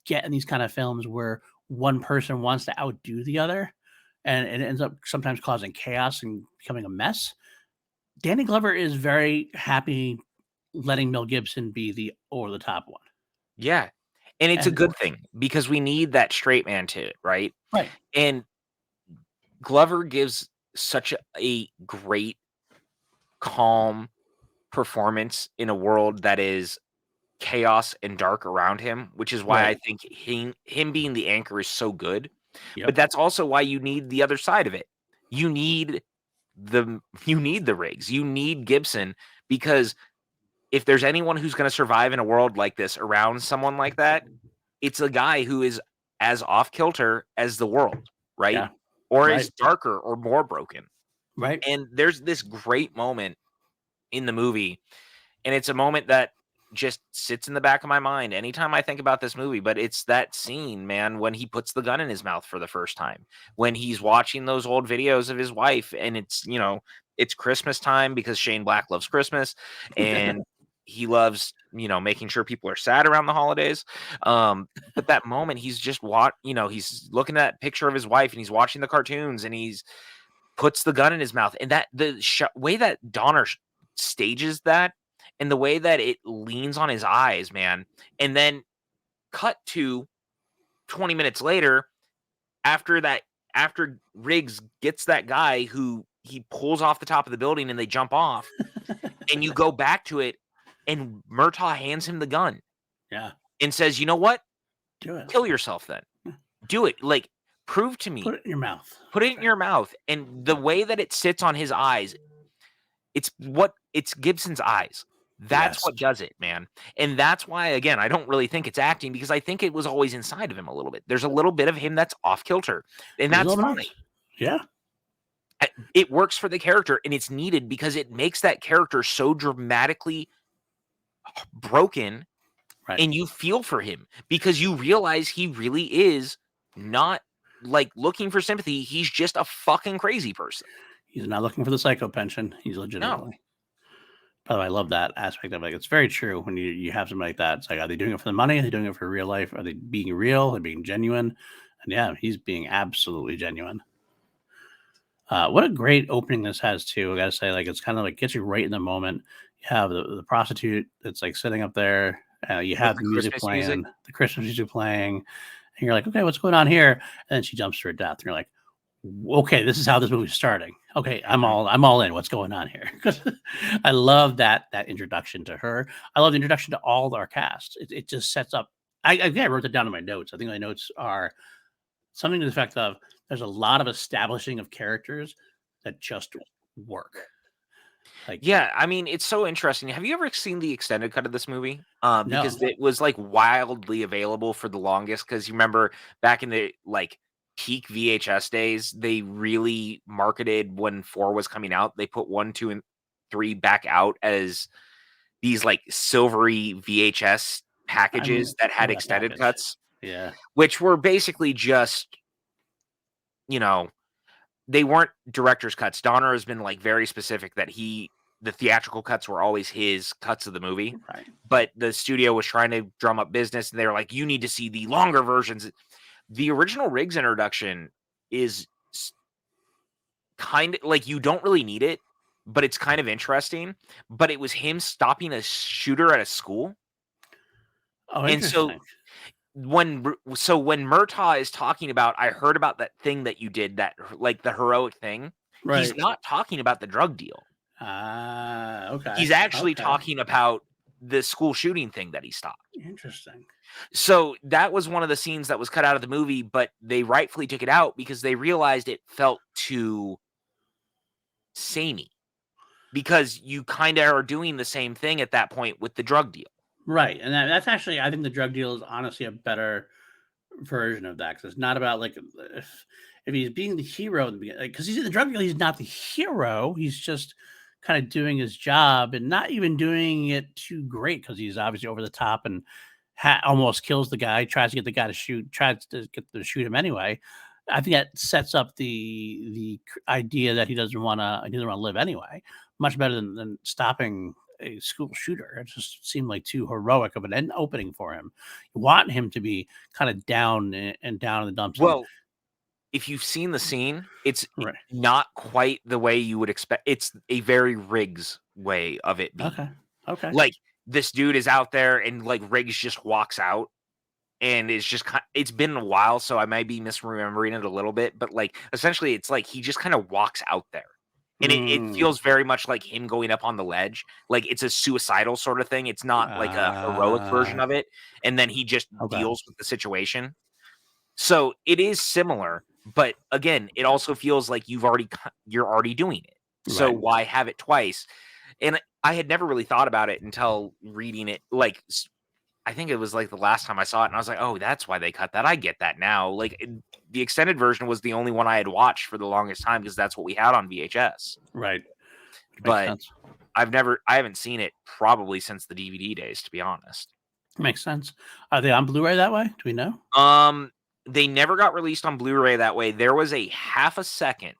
get in these kind of films where one person wants to outdo the other, and it ends up sometimes causing chaos and becoming a mess. Danny Glover is very happy letting Mel Gibson be the over the top one. Yeah. And it's a And good thing because we need that straight man to it, right? right, And Glover gives such a great, calm performance in a world that is chaos and dark around him, which is why I right. think him being the anchor is so good. But Yep. that's also why you need the other side of it. You need the rigs. You need Gibson because if there's anyone who's going to survive in a world like this around someone like that, it's a guy who is as off kilter as the world, right? Yeah. Or Right. is darker or more broken. Right. And there's this great moment in the movie, and it's a moment that just sits in the back of my mind anytime I think about this movie. But it's that scene, man, when he puts the gun in his mouth for the first time, when he's watching those old videos of his wife, and it's Christmas time because Shane Black loves Christmas, and he loves making sure people are sad around the holidays. But that moment, he's just he's looking at that picture of his wife, and he's watching the cartoons, and he's puts the gun in his mouth, and that way that Donner stages that, and the way that it leans on his eyes, man, and then cut to 20 minutes later, after Riggs gets that guy who he pulls off the top of the building and they jump off, and you go back to it, and Murtaugh hands him the gun Yeah. and says, "You know what? Do it. Kill yourself then. Do it. Like, prove to me. Put it in your mouth. Put it in your mouth." And the way that it sits on his eyes, it's Gibson's eyes. That's Yes. what does it, man. And that's why, again, I don't really think it's acting because I think it was always inside of him a little bit. There's a little bit of him that's off kilter, and There's a that's little fine. bit. Yeah. It works for the character, and it's needed because it makes that character so dramatically broken, Right. and you feel for him because you realize he really is not like looking for sympathy. He's just a fucking crazy person. He's not looking for the psycho pension. He's No. legitimately. By the way, I love that aspect of it. It's very true when you have something like that. It's like, are they doing it for the money? Are they doing it for real life? Are they being real? Are they being genuine? And yeah, he's being absolutely genuine. What a great opening this has too. I gotta say, like it's kind of like gets you right in the moment. You have the prostitute that's like sitting up there. You have the music Christmas playing, music. the Christmas music playing, and you're like, okay, what's going on here? And then she jumps to her death. And you're like, okay, this is how this movie's starting. Okay, I'm all in. What's going on here? Because I love that introduction to her. I love the introduction to all our cast. It just sets up. I wrote that down in my notes. I think my notes are something to the effect of there's a lot of establishing of characters that just work. Like Yeah, I mean, it's so interesting. Have you ever seen the extended cut of this movie? Because no, it was like wildly available for the longest. Because you remember back in the like peak VHS days, they really marketed when 4 was coming out. They put 1, 2, and 3 back out as these like silvery VHS packages that had remember that extended package. cuts, Yeah, which were basically just, you know, they weren't director's cuts. Donner has been like very specific that the theatrical cuts were always his cuts of the movie, right. but the studio was trying to drum up business, and they were like, "You need to see the longer versions." The original Riggs introduction is kind of like you don't really need it, but it's kind of interesting. But it was him stopping a shooter at a school, Oh, and so interesting. when Murtaugh is talking about, I heard about that thing that you did, that like the heroic thing. Right. He's not talking about the drug deal. Okay. He's actually talking about the school shooting thing that he stopped. Interesting. So that was one of the scenes that was cut out of the movie, but they rightfully took it out because they realized it felt too samey. Because you kind of are doing the same thing at that point with the drug deal. Right. And that's actually, I think the drug deal is honestly a better version of that, because it's not about like if he's being the hero in the beginning, because he's in the drug deal, he's not the hero. He's just kind of doing his job and not even doing it too great, because he's obviously over the top and almost kills the guy, tries to get the guy to shoot, tries to get to shoot him anyway. I think that sets up the idea that he doesn't want to live anyway. Much better than stopping a school shooter. It just seemed like too heroic of an end opening for him. You want him to be kind of down and down in the dumps. Well, if you've seen the scene, it's right. not quite the way you would expect. It's a very Riggs way of it being. Okay. Like this dude is out there and like Riggs just walks out. And it's just it's been a while, so I might be misremembering it a little bit, but like essentially it's like he just kind of walks out there. And it feels very much like him going up on the ledge. Like it's a suicidal sort of thing. It's not like a heroic version of it. And then he just deals with the situation. So it is similar, but again, it also feels like you're already doing it. So why have it twice? And I had never really thought about it until reading it. Like I think it was like the last time I saw it, and I was like, "Oh, that's why they cut that. I get that now." Like the extended version was the only one I had watched for the longest time because that's what we had on VHS. Right. But I haven't seen it probably since the DVD days, to be honest. Makes sense. Are they on Blu-ray that way? Do we know? They never got released on Blu-ray that way. There was a half a second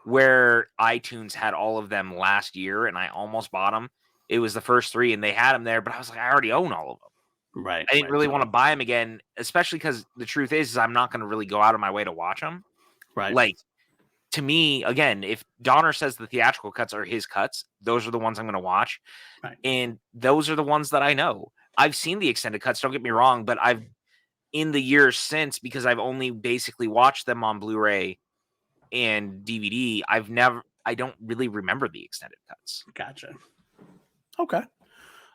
where iTunes had all of them last year, and I almost bought them. It was the first 3, and they had them there, but I was like, I already own all of them. Right. I didn't really want to buy them again, especially because the truth is I'm not going to really go out of my way to watch them. Right. Like, to me, again, if Donner says the theatrical cuts are his cuts, those are the ones I'm going to watch. Right. And those are the ones that I know. I've seen the extended cuts, don't get me wrong, but in the years since, because I've only basically watched them on Blu-ray and DVD, I don't really remember the extended cuts. Gotcha. Okay.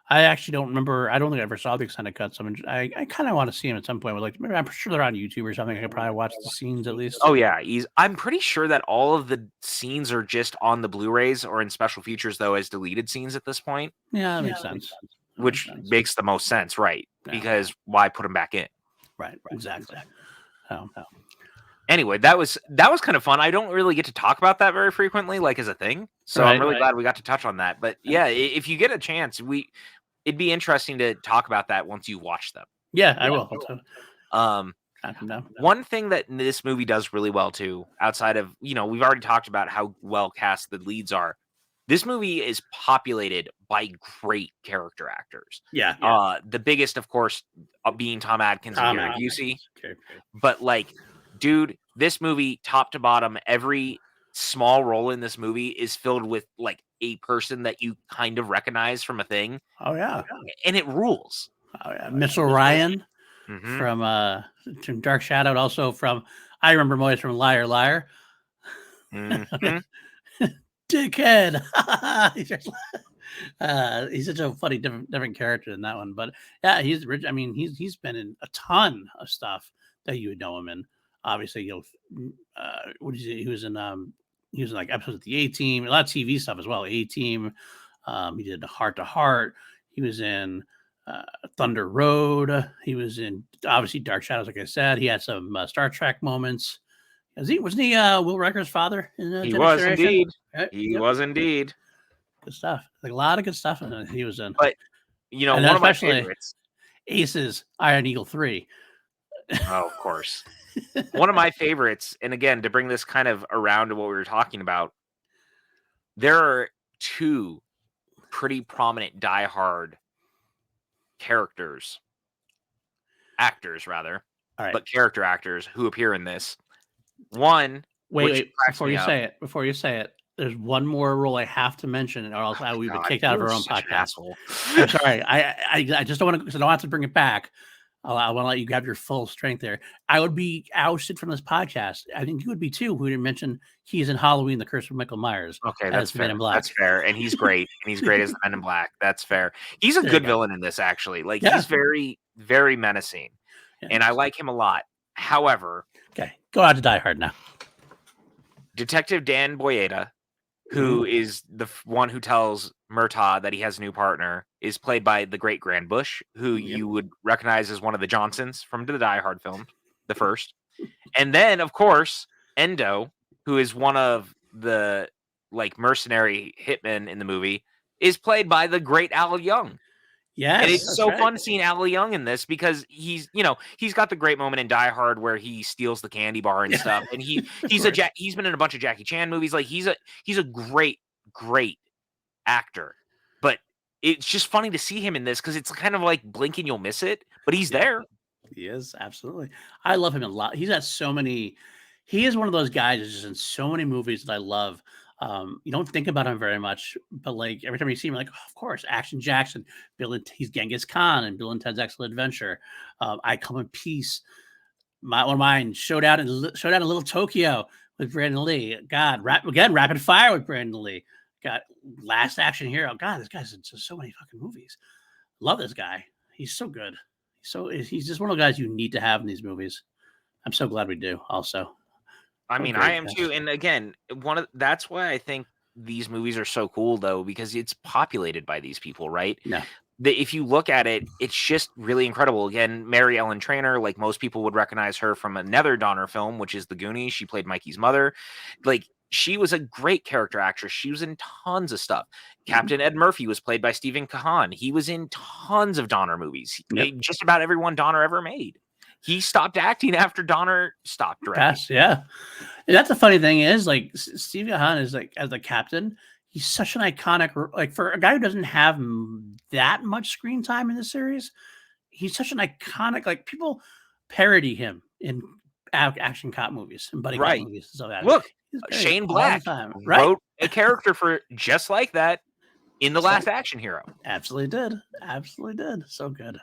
I actually don't remember. I don't think I ever saw the extended cuts. I kind of want to see them at some point. Maybe I'm sure they're on YouTube or something. I could probably watch the scenes at least. Oh yeah, I'm pretty sure that all of the scenes are just on the Blu-rays or in special features, though, as deleted scenes at this point. Yeah, that makes sense. Which makes the most sense, right? Yeah. Because why put them back in? Right. Exactly. Oh. Anyway, that was kind of fun. I don't really get to talk about that very frequently, like as a thing. So I'm really glad we got to touch on that. But yeah, if you get a chance, it'd be interesting to talk about that once you watch them. Yeah, I will. One thing that this movie does really well too, outside of, we've already talked about how well cast the leads are. This movie is populated by great character actors. Yeah. The biggest, of course, being Tom Atkins and Gary Busey. But like, dude, this movie, top to bottom, every small role in this movie is filled with like a person that you kind of recognize from a thing. Oh yeah. And it rules. Oh yeah. Miss Orion from Dark Shadow, and also from, I remember Moyes from Liar Liar. Dickhead. He's such a funny different character in that one. But yeah, he's rich. I mean, he's been in a ton of stuff that you would know him in. Obviously, what did he was in like episodes of the A-Team, a lot of TV stuff as well. A-Team. He did Heart to Heart. He was in Thunder Road. He was in obviously Dark Shadows, like I said. He had some Star Trek moments. Wasn't he Will Riker's father? He was indeed. He was indeed. Good stuff. Like a lot of good stuff he was in. But one of my favorites, Aces, Iron Eagle 3. Oh, of course. One of my favorites, and again, to bring this kind of around to what we were talking about, there are 2 pretty prominent diehard actors rather, but character actors who appear in this. One, wait, before you say it, there's one more role I have to mention, or else we've been kicked out of our own podcast. Asshole. I'm sorry. I just don't want to, because I don't have to bring it back. I want to let you have your full strength there. I would be ousted from this podcast. I think you would be too. Who didn't mention he's in Halloween, the Curse of Michael Myers. Okay, as that's the Man fair. in Black. That's fair, and he's great. And he's great as the Men in Black. That's fair. He's a There you good go. villain in this, actually. Like Yeah. he's very, very menacing, and I Yes. like him a lot. However, Okay, go out to Die Hard now. Detective Dan Boyeda, who is the one who tells Murtaugh that he has a new partner, is played by the great Grand Bush, who Yep. you would recognize as one of the Johnsons from the Die Hard film, the first. And then, of course, Endo, who is one of the like mercenary hitmen in the movie, is played by the great Al Young. Yes, And it's that's so right. fun seeing Al Young in this because he's got the great moment in Die Hard where he steals the candy bar and stuff. And he's been in a bunch of Jackie Chan movies. Like he's a great actor. But it's just funny to see him in this because it's kind of like blink and you'll miss it. But he's there. He is, absolutely. I love him a lot. He's got so many. He is one of those guys that's just in so many movies that I love. You don't think about him very much, but like every time you see him, like, oh, of course, Action Jackson, he's Genghis Khan and Bill and Ted's Excellent Adventure. I Come in Peace. One of mine, Showdown in Little Tokyo with Brandon Lee. God, Rapid Fire with Brandon Lee. Got Last Action Hero. God, this guy's in so many fucking movies. Love this guy. He's so good. He's just one of the guys you need to have in these movies. I'm so glad we do. Also, I mean, I am too. And again, that's why I think these movies are so cool, though, because it's populated by these people, right? Yeah. If you look at it, it's just really incredible. Again, Mary Ellen Trainor, like most people would recognize her from another Donner film, which is The Goonies. She played Mikey's mother. Like, she was a great character actress. She was in tons of stuff. Captain Ed Murphy was played by Stephen Kahan. He was in tons of Donner movies. Yep. Just about everyone Donner ever made. He stopped acting after Donner stopped directing. Yeah. And that's the funny thing is, like, Steve Kahan is like, as the captain, he's such an iconic, like, for a guy who doesn't have that much screen time in the series, he's such an iconic, like, people parody him in action cop movies and buddy cop movies and stuff like that. Look, Shane Black wrote a character for just like that in The Last Action Hero. Absolutely did. So good.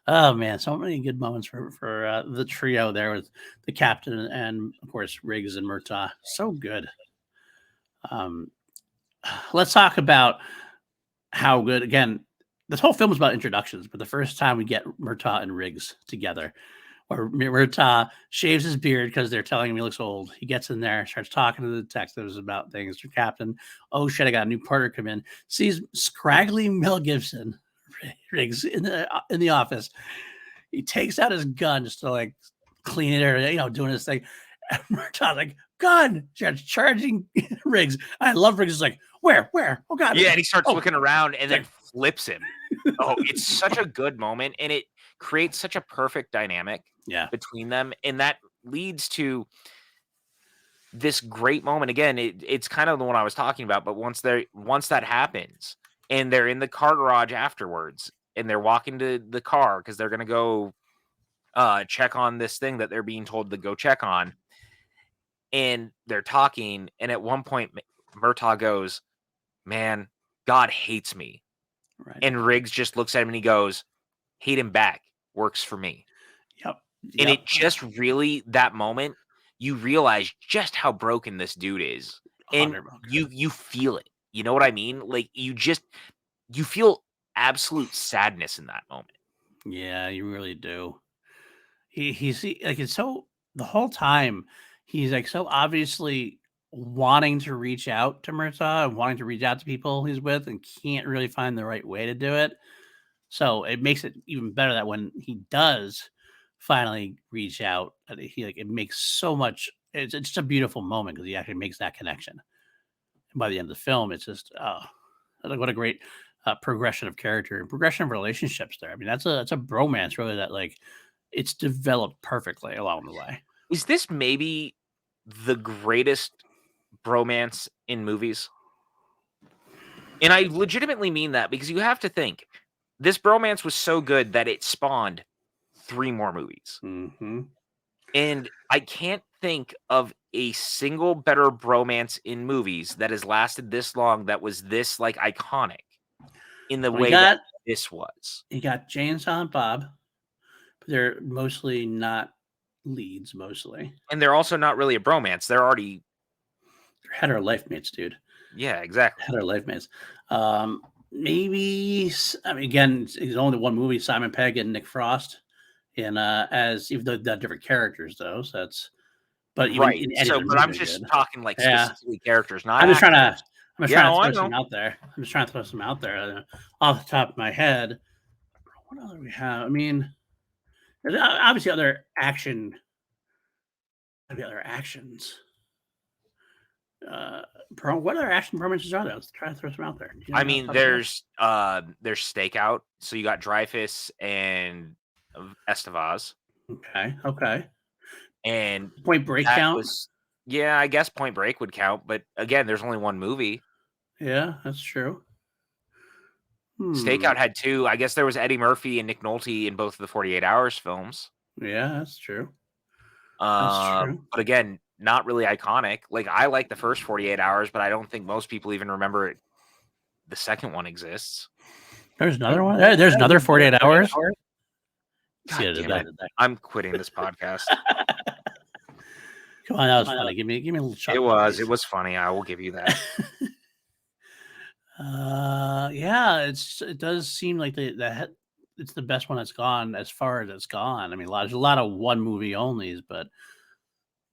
Oh man, so many good moments for the trio there with the captain and of course Riggs and Murtaugh. So good. Let's talk about how good. Again, this whole film is about introductions, but the first time we get Murtaugh and Riggs together, where Murtaugh shaves his beard because they're telling him he looks old. He gets in there, starts talking to the detectives about things. The captain, oh shit, I got a new partner come in. Sees scraggly Mel Gibson, Riggs in the office. He takes out his gun just to like clean it or doing his thing. And Murtaugh's like, gun, starts charging Riggs. I love Riggs. Is like, where? Oh god. Yeah, and he starts looking around and then flips him. Oh, it's such a good moment, and it creates such a perfect dynamic between them, and that leads to this great moment. Again, it's kind of the one I was talking about, but once that happens and they're in the car garage afterwards and they're walking to the car because they're going to go check on this thing that they're being told to go check on, and they're talking, and at one point Murtaugh goes, man, God hates me. Right. And Riggs just looks at him and he goes, hate him back, works for me. Yep. And it just really, that moment, you realize just how broken this dude is. And you feel it. You know what I mean? Like you feel absolute sadness in that moment. Yeah, you really do. He's like, it's so, the whole time he's like so obviously wanting to reach out to Murtaugh and wanting to reach out to people he's with and can't really find the right way to do it. So it makes it even better that when he does finally reach out, it makes so much. It's just a beautiful moment because he actually makes that connection. And by the end of the film, it's just what a great progression of character and progression of relationships there. I mean, that's a bromance really that like it's developed perfectly along the way. Is this maybe the greatest bromance in movies? And I legitimately mean that because you have to think this bromance was so good that it spawned 3 more movies. Mm-hmm. And I can't think of a single better bromance in movies that has lasted this long that was this like iconic in the way that this was. You got Jay and Silent Bob, They're mostly not leads, mostly. And they're also not really a bromance. They're already They're hetero life mates, dude. yeah, exactly. Hetero life mates. Maybe I mean again, it's only one movie, Simon Pegg and Nick Frost, and as even though they're different characters though, so that's but even Right. in any So, other but movie I'm they're just good. talking like Yeah. specifically characters, not I'm just trying actors. to I'm just Yeah, trying to oh, I throw some know. out there. I'm just trying to throw some out there off the top of my head. What other we have? I mean, there's obviously other action. Maybe other actions. What other action performances are there? Let's try to throw some out there. Do you know I off the mean, top of your head? there's Stakeout. So you got Dreyfus and Estevaz, Okay. and Point Break that count? was yeah, I guess Point Break would count, but again, there's only one movie. Yeah, that's true. Stakeout had two. I guess there was Eddie Murphy and Nick Nolte in both of the 48 Hours films. Yeah, that's true. That's true. But again, not really iconic. Like I like the first 48 Hours, but I don't think most people even remember it. The second one exists. There's another one. There's another 48 hours. God damn it. I'm quitting this podcast. Come on, that was funny. Give me a little shot. It was funny. I will give you that. Yeah, it does seem like it's the best one that's gone as far as it's gone. I mean, there's a lot of one movie onlys, but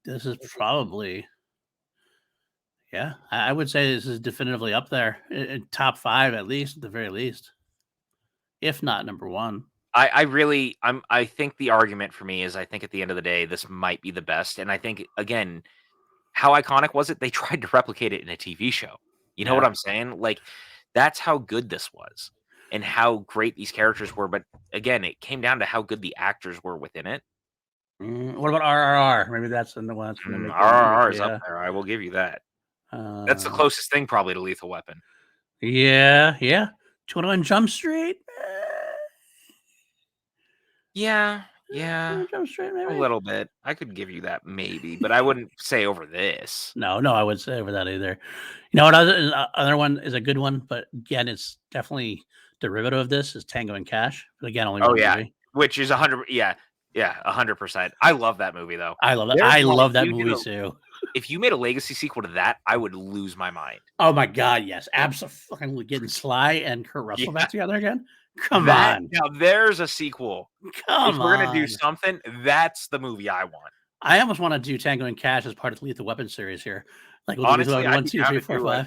this is probably, yeah, I would say this is definitively up there in top 5 at least, at the very least, if not number 1. I think the argument for me is I think at the end of the day, this might be the best. And I think again, how iconic was it? They tried to replicate it in a TV show. You know what I'm saying? Like that's how good this was and how great these characters were. But again, it came down to how good the actors were within it. What about RRR? Maybe that's the one that's going to make RRR is up there. I will give you that. That's the Uh, closest thing probably to Lethal Weapon. yeah. 21 Jump Street. Yeah, 21 Jump Street, a maybe. little bit. I could give you that maybe, but I wouldn't say over this. No, I wouldn't say over that either. You know what? Other one is a good one, but again, it's definitely derivative of this is Tango and Cash. But again, only one movie. Which is 100. Yeah, 100%. I love that movie though. I love that. I love that movie too. If you made a legacy sequel to that, I would lose my mind. Oh my god, yes, absolutely. Getting Sly and Kurt Russell back together again. Come on. Now there's a sequel. Come if we're gonna do something, that's the movie I want. I almost want to do Tango and Cash as part of the Lethal Weapon series here. Like we'll honestly, do 1, 2, 3, 4, 5.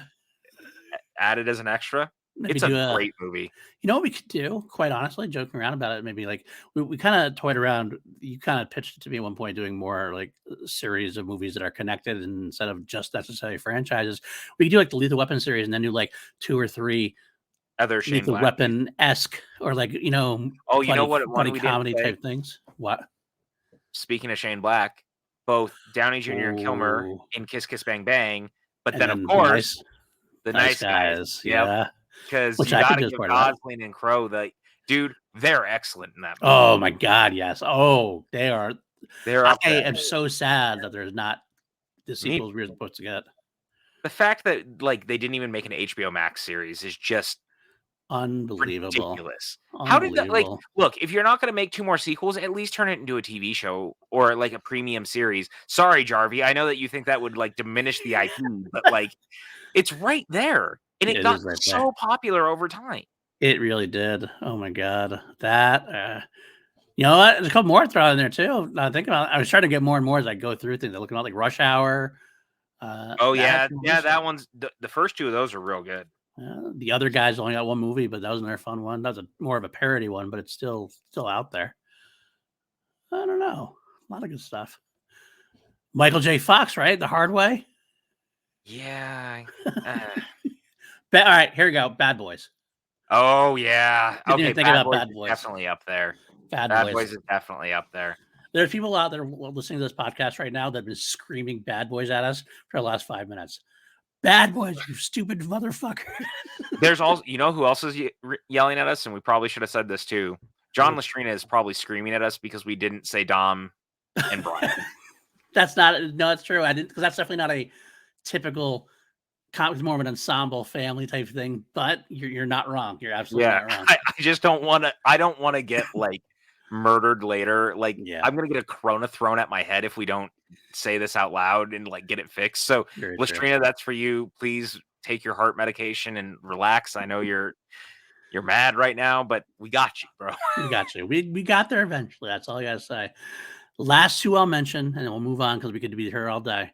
Add it as an extra. Maybe it's a great movie. You know what we could do? Quite honestly, joking around about it, maybe like we kind of toyed around. You kind of pitched it to me at one point, doing more like a series of movies that are connected instead of just necessarily franchises. We could do like the Lethal Weapon series and then do like 2 or 3 other Shane Lethal Weapon-esque or like you know what funny comedy type things. What? Speaking of Shane Black, both Downey Jr. and Kilmer in Kiss Kiss Bang Bang, but then of course the nice guys. Yeah. Because you gotta give Gosling and Crowe dude, they're excellent in that movie. Oh my god, yes. Oh, they are. They're up there. I am so sad that there's not the sequels we were supposed to get. The fact that like they didn't even make an HBO Max series is just unbelievable. Ridiculous. How did that look, if you're not gonna make 2 more sequels, at least turn it into a TV show or like a premium series. Sorry, Jarvie. I know that you think that would like diminish the IP, but like it's right there. And it got so popular over time. It really did. Oh my god. That you know what? There's a couple more thrown in there too. Now think about it. I was trying to get more and more as I go through things. I'm looking at like Rush Hour. That one's the first 2 of those are real good. The Other Guys only got 1 movie, but that was another fun one. That was more of a parody one, but it's still out there. I don't know. A lot of good stuff. Michael J. Fox, right? The Hard Way. Yeah. All right, here we go. Bad Boys. Oh yeah. Okay, think about Bad Boys. Definitely up there. Bad Boys is definitely up there. There's people out there listening to this podcast right now that have been screaming Bad Boys at us for the last 5 minutes. Bad Boys, you stupid motherfucker. There's also, you know who else is yelling at us, and we probably should have said this too. John Lastrina is probably screaming at us because we didn't say Dom and Brian. That's true. I didn't, because that's definitely not a typical. It's more of an ensemble family type thing, but you're not wrong. You're absolutely not wrong. I just don't want to. I don't want to get like murdered later. Like, Yeah. I'm gonna get a corona thrown at my head if we don't say this out loud and like get it fixed. So, Very true. Listrina, that's for you. Please take your heart medication and relax. I know you're mad right now, but we got you, bro. We got you. We got there eventually. That's all I gotta say. Last two I'll mention, and then we'll move on because we could be here all day.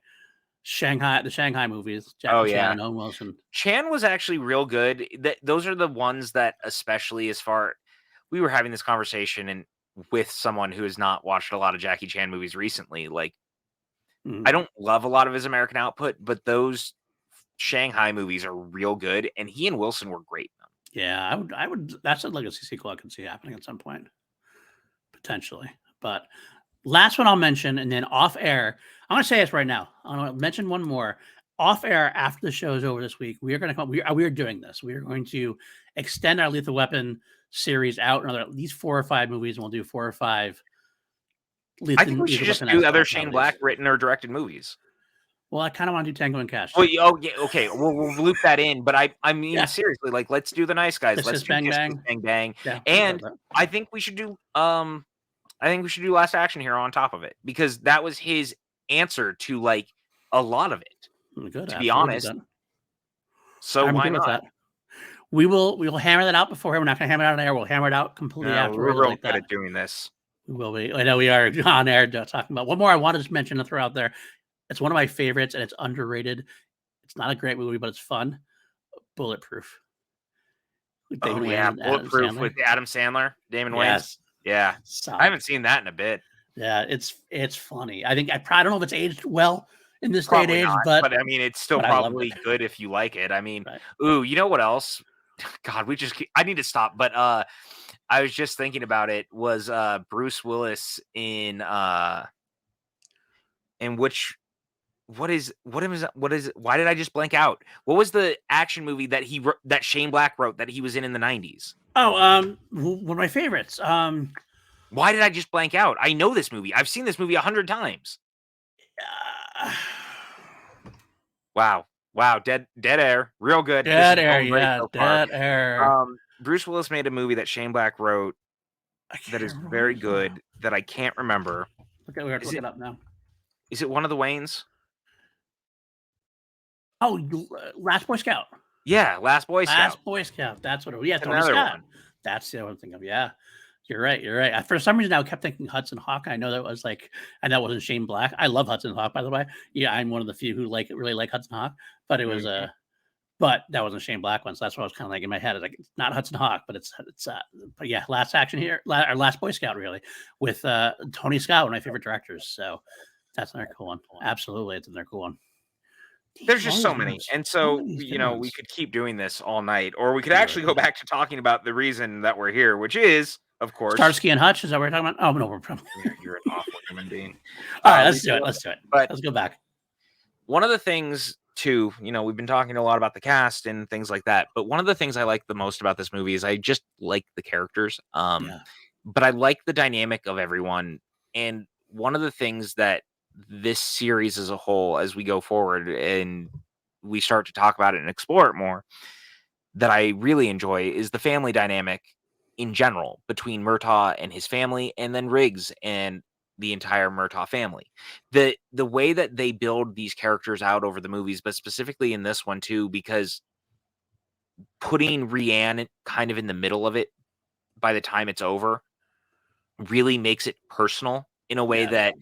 The Shanghai movies, Jackie Oh, Chan yeah. and Owen Wilson. Chan was actually real good. Those are the ones that, especially as far, we were having this conversation and with someone who has not watched a lot of Jackie Chan movies recently. Like, I don't love a lot of his American output, but those Shanghai movies are real good, and he and Wilson were great. Yeah, I would. That's a legacy sequel I can see happening at some point, potentially. But last one I'll mention, and then off air, I'm gonna say this right now. I'm gonna mention one more. Off air after the show is over this week, we are gonna come. We are doing this. We are going to extend our Lethal Weapon series out another at least 4 or 5 movies, and we'll do 4 or 5. I think we should just do other Shane Black written or directed movies. Well, I kind of want to do Tango and Cash. Well, oh yeah, okay. We'll loop that in, but I mean seriously, like, let's do The Nice Guys. Let's do Bang Kiss Bang. Kiss Bang Bang. Yeah, and I think we should do Last Action Hero on top of it, because that was his answer to like a lot of it. Good, to be honest. So I'm why good with not? that. We will hammer that out beforehand. We're not going to hammer it out on air. We'll hammer it out completely after. We're real good at doing this. We will be. I know we are on air talking about. One more I wanted to mention and throw out there. It's one of my favorites, and it's underrated. It's not a great movie, but it's fun. Bulletproof. Bulletproof with Adam Sandler, Damon Wayans. Yeah, solid. I haven't seen that in a bit. Yeah, it's funny. I think I don't know if it's aged well in this day and age, but I mean, it's still probably good if you like it. I mean, ooh, you know what else? God, I need to stop. But I was just thinking about it. Was Bruce Willis in what is why did I just blank out? What was the action movie that Shane Black wrote that he was in the 90s? Oh, one of my favorites. Why did I just blank out? I know this movie. I've seen this movie 100 times. Wow. Dead air. Real good. Dead air. Bruce Willis made a movie that Shane Black wrote that is very good that I can't remember. Okay, we have to look it up now. Is it one of the Waynes? Oh, Last Boy Scout. Yeah, Last Boy Scout. Last Boy Scout. That's what it was. Yeah, Tony Scott. That's the other one I'm thinking of. Yeah. You're right. For some reason, I kept thinking Hudson Hawk. I know that was and that wasn't Shane Black. I love Hudson Hawk, by the way. Yeah, I'm one of the few who really like Hudson Hawk. But it was but that wasn't Shane Black one. So that's what I was kind of like in my head. It's not Hudson Hawk, but it's but yeah, Last Action here, or Last Boy Scout, really, with Tony Scott, one of my favorite directors. So that's another cool one. Absolutely, it's another cool one. There's just so many. And so, we could keep doing this all night, or we could actually go back to talking about the reason that we're here, which is, of course, Starsky and Hutch. Is that what we're talking about? Oh, no, we're probably. You're an awful human being. All right, let's do it. But let's go back. One of the things, too, we've been talking a lot about the cast and things like that, but one of the things I like the most about this movie is I just like the characters. But I like the dynamic of everyone. And one of the things that this series as a whole, as we go forward and we start to talk about it and explore it more, that I really enjoy is the family dynamic in general between Murtaugh and his family, and then Riggs and the entire Murtaugh family. The way that they build these characters out over the movies, but specifically in this one too, because putting Rianne kind of in the middle of it by the time it's over really makes it personal in a way that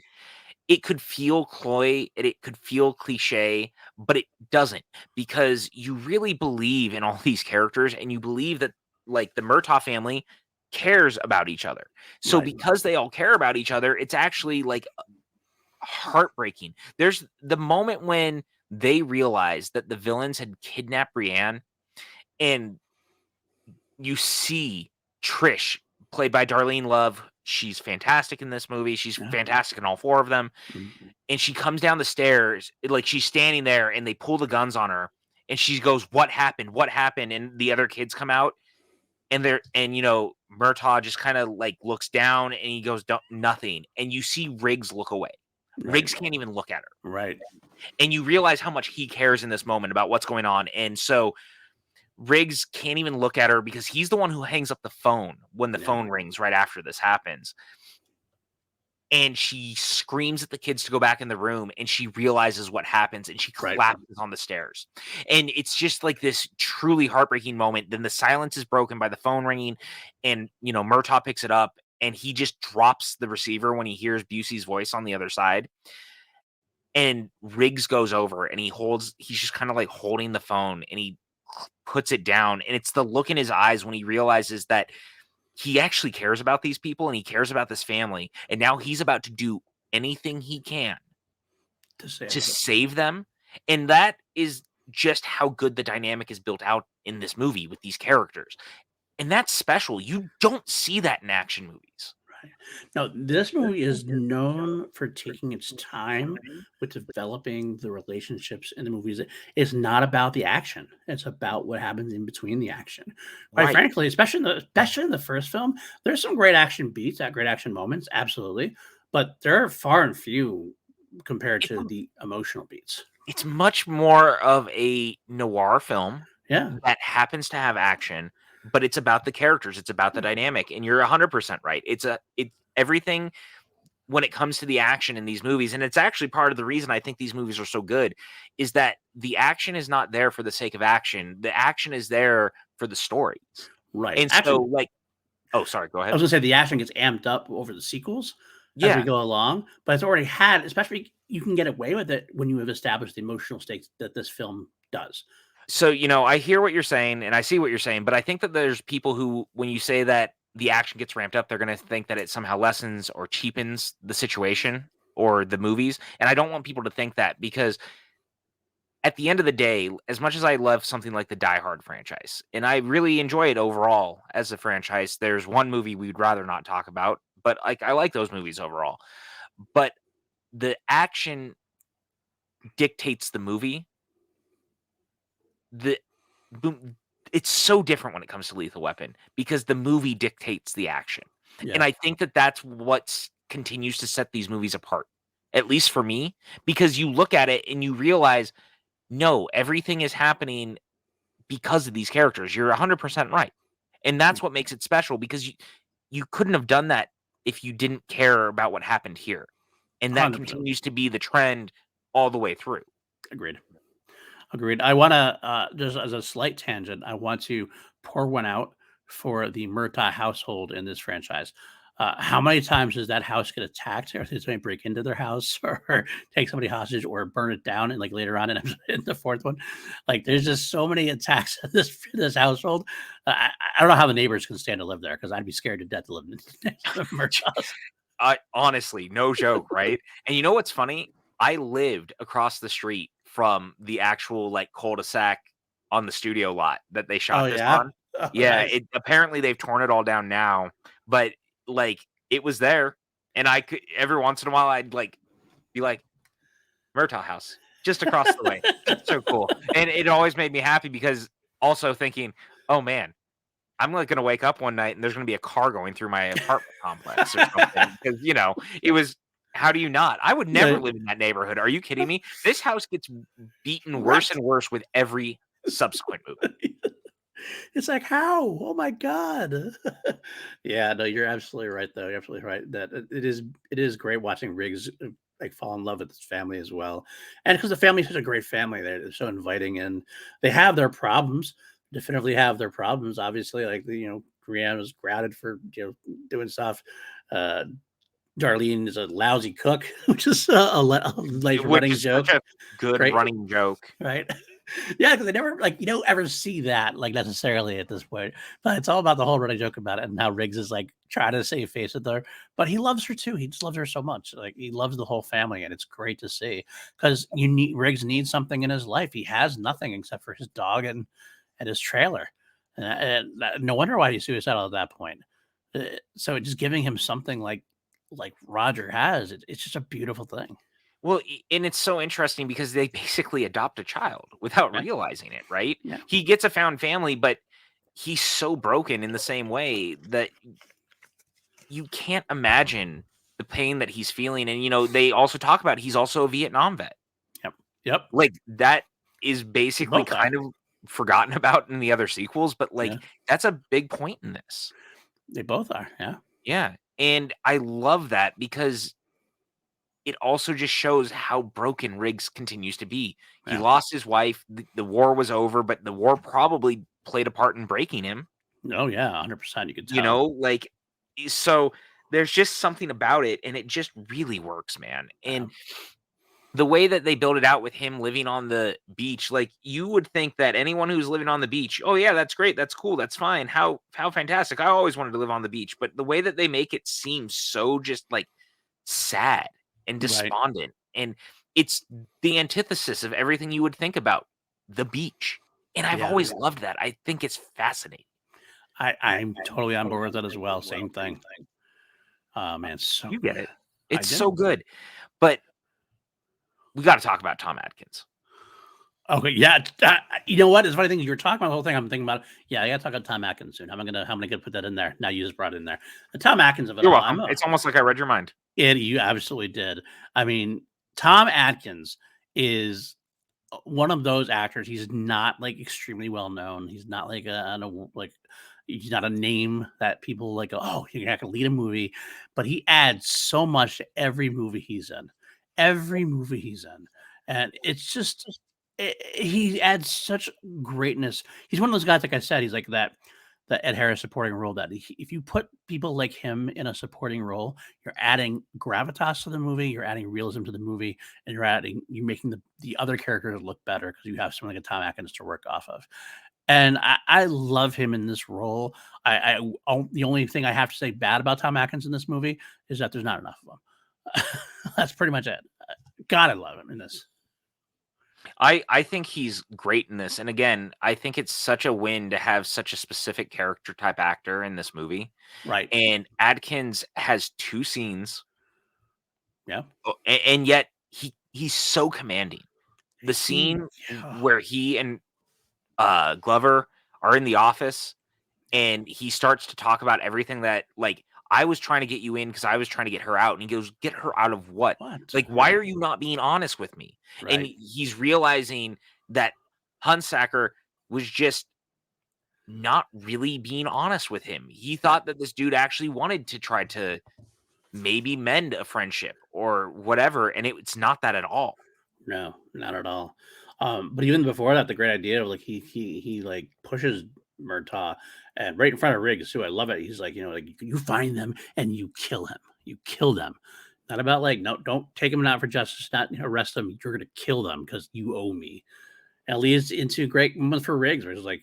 it could feel coy and it could feel cliche, but it doesn't, because you really believe in all these characters, and you believe that like the Murtaugh family cares about each other. So because they all care about each other, it's actually like heartbreaking. There's the moment when they realized that the villains had kidnapped Brienne, and you see Trish, played by Darlene Love. She's fantastic in this movie. She's fantastic in all 4 of them. And she comes down the stairs, like she's standing there, and they pull the guns on her, and she goes, "What happened? What happened?" And the other kids come out, and Murtaugh just kind of like looks down, and he goes, "Nothing." And you see Riggs look away. Riggs can't even look at her. Right. And you realize how much he cares in this moment about what's going on. And so Riggs can't even look at her because he's the one who hangs up the phone when the phone rings right after this happens. And she screams at the kids to go back in the room, and she realizes what happens, and she collapses on the stairs. And it's just like this truly heartbreaking moment. Then the silence is broken by the phone ringing, and Murtaugh picks it up, and he just drops the receiver when he hears Busey's voice on the other side. And Riggs goes over, and he's just kind of like holding the phone, and he puts it down, and it's the look in his eyes when he realizes that he actually cares about these people and he cares about this family. And now he's about to do anything he can to save them. And that is just how good the dynamic is built out in this movie with these characters. And that's special. You don't see that in action movies. Right. Now, this movie is known for taking its time with developing the relationships in the movies. It's not about the action. It's about what happens in between the action. Quite frankly, especially in the first film, there's some great action beats, great action moments, absolutely. But they're far and few compared to the emotional beats. It's much more of a noir film that happens to have action, but it's about the characters. It's about the dynamic. And you're 100% right. It's everything when it comes to the action in these movies. And it's actually part of the reason I think these movies are so good is that the action is not there for the sake of action. The action is there for the stories. Right. And so oh, sorry, go ahead. I was gonna say the action gets amped up over the sequels as we go along, but it's already had, especially you can get away with it when you have established the emotional stakes that this film does. So, I hear what you're saying and I see what you're saying, but I think that there's people who, when you say that the action gets ramped up, they're going to think that it somehow lessens or cheapens the situation or the movies. And I don't want people to think that, because at the end of the day, as much as I love something like the Die Hard franchise, and I really enjoy it overall as a franchise, there's one movie we'd rather not talk about, but I like those movies overall. But the action dictates the movie. It's so different when it comes to Lethal Weapon because the movie dictates the action. And I think that that's what continues to set these movies apart, at least for me, because you look at it and you realize, no, everything is happening because of these characters. You're 100% right. And that's what makes it special, because you couldn't have done that if you didn't care about what happened here. And that 100%. Continues to be the trend all the way through. Agreed. I want to, just as a slight tangent, I want to pour one out for the Murtaugh household in this franchise. How many times does that house get attacked, or does somebody break into their house, or take somebody hostage, or burn it down? And later on in the fourth one, there's just so many attacks in this household. I don't know how the neighbors can stand to live there, because I'd be scared to death to live in Murtaugh's. Honestly, no joke, right? And you know what's funny? I lived across the street from the actual cul-de-sac on the studio lot that they shot this on. Oh, yeah, nice. Apparently they've torn it all down now, but it was there, and I could every once in a while I'd be like, Murtaugh house just across the way. So cool. And it always made me happy, because also thinking, oh man, I'm going to wake up one night and there's going to be a car going through my apartment complex or something, because it was. How do you not? I would never live in that neighborhood. Are you kidding me? This house gets beaten worse and worse with every subsequent movie. It's how? Oh my God. Yeah, no, you're absolutely right, though. You're absolutely right. That it is great watching Riggs fall in love with his family as well. And because the family is such a great family, they're so inviting, and they have their problems, definitely have their problems. Obviously, Brienne was grounded for doing stuff. Darlene is a lousy cook, which is a running joke. Such a good running joke, right? Yeah, because they never you don't ever see that necessarily at this point, but it's all about the whole running joke about it, and how Riggs is trying to save face with her, but he loves her too. He just loves her so much. He loves the whole family, and it's great to see, because Riggs needs something in his life. He has nothing except for his dog and his trailer, and no wonder why he's suicidal at that point. So just giving him something like Roger has, it's just a beautiful thing. Well, and it's so interesting because they basically adopt a child without realizing it, right? Yeah. He gets a found family, but he's so broken in the same way that you can't imagine the pain that he's feeling. And, they also talk about he's also a Vietnam vet. Yep. That is basically kind of forgotten about in the other sequels, but like Yeah. that's a big point in this. They both are. Yeah. Yeah. And I love that because it also just shows how broken Riggs continues to be. He Yeah. lost his wife, the war was over, but the war probably played a part in breaking him. Oh yeah, 100%. You could You tell. know, like so there's just something about it and it just really works, man. Yeah. And the way that they build it out with him living on the beach, like you would think that anyone who's living on the beach, oh yeah, that's great, that's cool, that's fine. How fantastic. I always wanted to live on the beach. But the way that they make it seem so just like sad and Right. despondent, and it's the antithesis of everything you would think about the beach. And I've Yeah. always loved that. I think it's fascinating. I'm totally on board with that as well. Same thing. Oh man, so You get it. I It's do. so good. But we got to talk about Tom Atkins. Okay, yeah. You know what? It's funny thing. You were talking about the whole thing. I'm thinking about. Yeah, I got to talk about Tom Atkins soon. I'm gonna put that in there. Now you just brought it in there. The Tom Atkins of it You're all. welcome. It's almost like I read your mind. You absolutely did. I mean, Tom Atkins is one of those actors. He's not like extremely well known. He's not like he's not a name that people like. Oh, you're gonna lead a movie, but he adds so much to every movie he's in. Every movie he's in, and it's just he adds such greatness. He's one of those guys, like I said, he's like that Ed Harris supporting role. That if you put people like him in a supporting role, you're adding gravitas to the movie, you're adding realism to the movie, and you're making the other characters look better because you have someone like a Tom Atkins to work off of. And I love him in this role. The only thing I have to say bad about Tom Atkins in this movie is that there's not enough of him. That's pretty much it. God, I love him in this. I think he's great in this. And again, I think it's such a win to have such a specific character type actor in this movie. Right. And Adkins has 2 scenes. Yeah. And yet he's so commanding. The scene where he and Glover are in the office and he starts to talk about everything that like I was trying to get you in because I was trying to get her out. And he goes, get her out of what? What? Like, why are you not being honest with me? And Right. he's realizing that Hunsaker was just not really being honest with him. He thought that this dude actually wanted to try to maybe mend a friendship or whatever. And it's not that at all. No, not at all. But even before that, the great idea of like he like pushes Murtaugh and right in front of Riggs too. I love it. He's like, like you find them and you kill him. You kill them. Not about like, no, don't take them out for justice, not arrest them. You're gonna kill them because you owe me. And it leads into a great moment for Riggs, where it's like,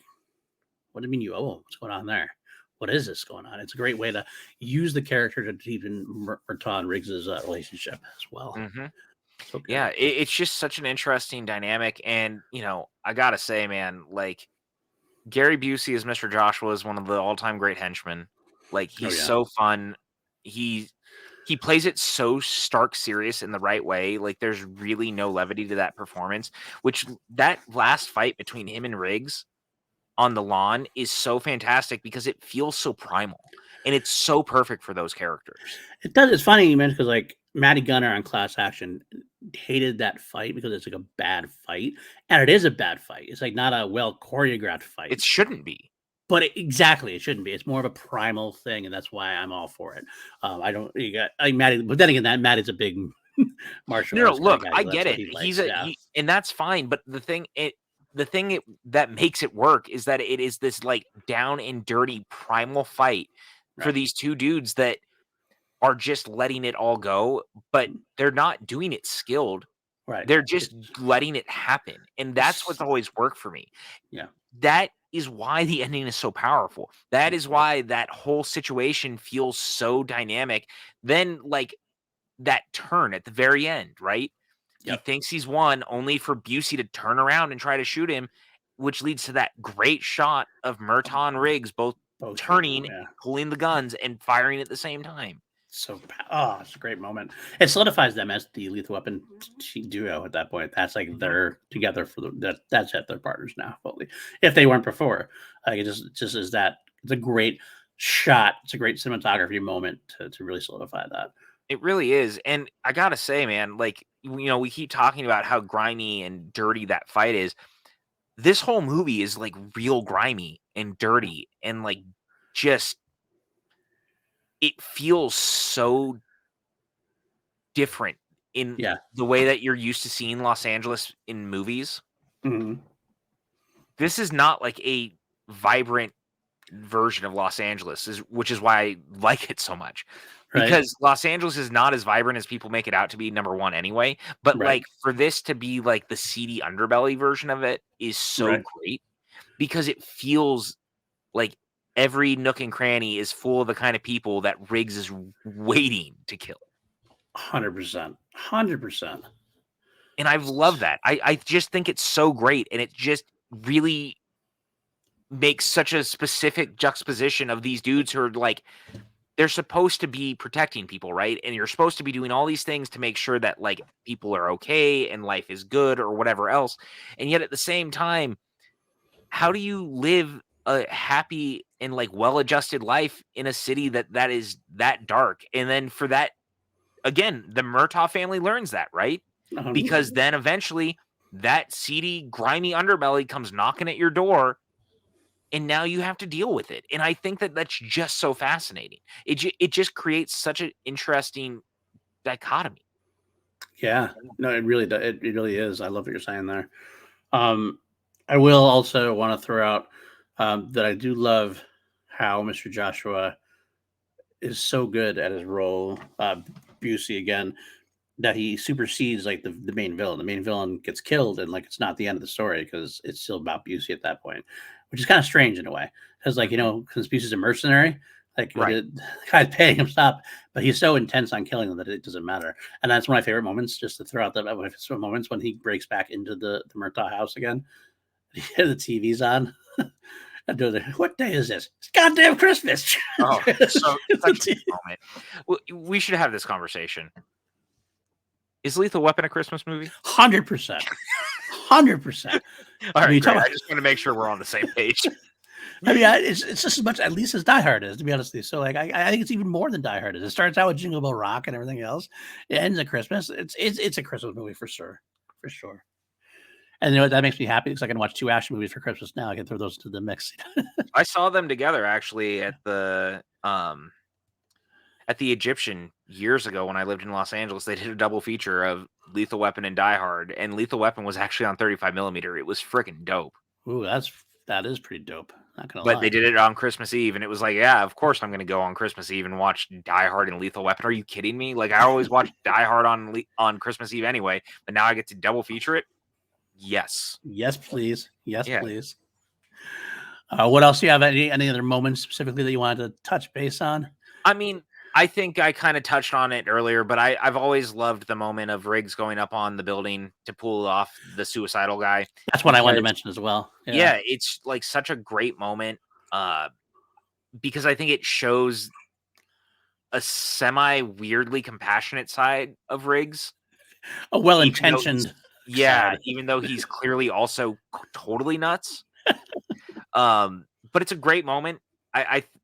what do you mean you owe him? What's going on there? What is this going on? It's a great way to use the character to deepen Murtaugh and Riggs's relationship as well. Mm-hmm. So good. Yeah, it's just such an interesting dynamic. And, I got to say, man, like Gary Busey as Mr. Joshua is one of the all-time great henchmen. Like he's so fun. He plays it so stark serious in the right way. Like there's really no levity to that performance, which that last fight between him and Riggs on the lawn is so fantastic because it feels so primal and it's so perfect for those characters. It does. It's funny you mentioned because like Matty Gunner on Class Action hated that fight because it's like a bad fight, and it is a bad fight. It's like not a well choreographed fight. It shouldn't be, but exactly, it shouldn't be. It's more of a primal thing, and that's why I'm all for it. I don't. You got Matty, but then again, that Matty's a big martial. No, look, guy, I get it. And that's fine. But the thing that makes it work is that it is this like down and dirty primal fight for these two dudes that are just letting it all go, but they're not doing it skilled. Right. They're just letting it happen. And that's what's always worked for me. Yeah. That is why the ending is so powerful. That is why that whole situation feels so dynamic. Then like that turn at the very end, right? Yep. He thinks he's won only for Busey to turn around and try to shoot him, which leads to that great shot of Murtaugh and Riggs both turning, pulling the guns, and firing at the same time. So, it's a great moment. It solidifies them as the Lethal Weapon duo at that point. That's like they're together for that's it. They're partners now, fully. If they weren't before, like it just is that. It's a great shot. It's a great cinematography moment to really solidify that. It really is. And I gotta say, man, like we keep talking about how grimy and dirty that fight is. this whole movie is like real grimy and dirty and like just it feels so different in Yeah. the way that you're used to seeing Los Angeles in movies. Mhm. This is not like a vibrant version of Los Angeles, which is why I like it so much. Right. Because Los Angeles is not as vibrant as people make it out to be, number one, anyway. But Right. like for this to be like the seedy underbelly version of it is so Right. great because it feels like every nook and cranny is full of the kind of people that Riggs is waiting to kill. 100%. 100%. And I've loved that. I just think it's so great. And it just really makes such a specific juxtaposition of these dudes who are like, they're supposed to be protecting people, right? And you're supposed to be doing all these things to make sure that like people are okay and life is good or whatever else. And yet at the same time, how do you live a happy and like well-adjusted life in a city that is that dark? And then for that, again, the Murtaugh family learns that, right? Because then eventually that seedy, grimy underbelly comes knocking at your door, and now you have to deal with it. And I think that that's just so fascinating. It just creates such an interesting dichotomy. Yeah. No, it really does. It really is. I love what you're saying there. I will also want to throw out that I do love how Mr. Joshua is so good at his role. Busey again, that he supersedes like the main villain. The main villain gets killed, and like it's not the end of the story because it's still about Busey at that point, which is kind of strange in a way. Because like because Busey's a mercenary, like Right. the guy's paying him stop, but he's so intense on killing them that it doesn't matter. And that's one of my favorite moments. Just to throw out the moments when he breaks back into the Murtaugh house again. The TV's on. What day is this? It's goddamn Christmas. Oh, so such a good moment. Well, we should have this conversation. Is Lethal Weapon a Christmas movie? 100%. 100%. All right, I mean, great. I just want to make sure we're on the same page. I mean, it's just as much, at least as Die Hard is, to be honest with you. So, like, I think it's even more than Die Hard is. It starts out with Jingle Bell Rock and everything else. It ends at Christmas. It's a Christmas movie for sure, for sure. And you know what? That makes me happy because I can watch 2 action movies for Christmas now. I can throw those into the mix. I saw them together actually at the Egyptian years ago when I lived in Los Angeles. They did a double feature of Lethal Weapon and Die Hard, and Lethal Weapon was actually on 35 millimeter. It was freaking dope. Ooh, that is pretty dope. Not gonna But lie. they did it on Christmas Eve, and it was like, yeah, of course I'm going to go on Christmas Eve and watch Die Hard and Lethal Weapon. Are you kidding me? Like I always watch Die Hard on Christmas Eve anyway, but now I get to double feature it. Yes. Yes, please. Yes, please. What else do you have? Any other moments specifically that you wanted to touch base on? I mean, I think I kind of touched on it earlier, but I've always loved the moment of Riggs going up on the building to pull off the suicidal guy. That's what I wanted to mention as well. Yeah, it's like such a great moment because I think it shows a semi weirdly compassionate side of Riggs. A well-intentioned. Even though he's clearly also totally nuts. But it's a great moment.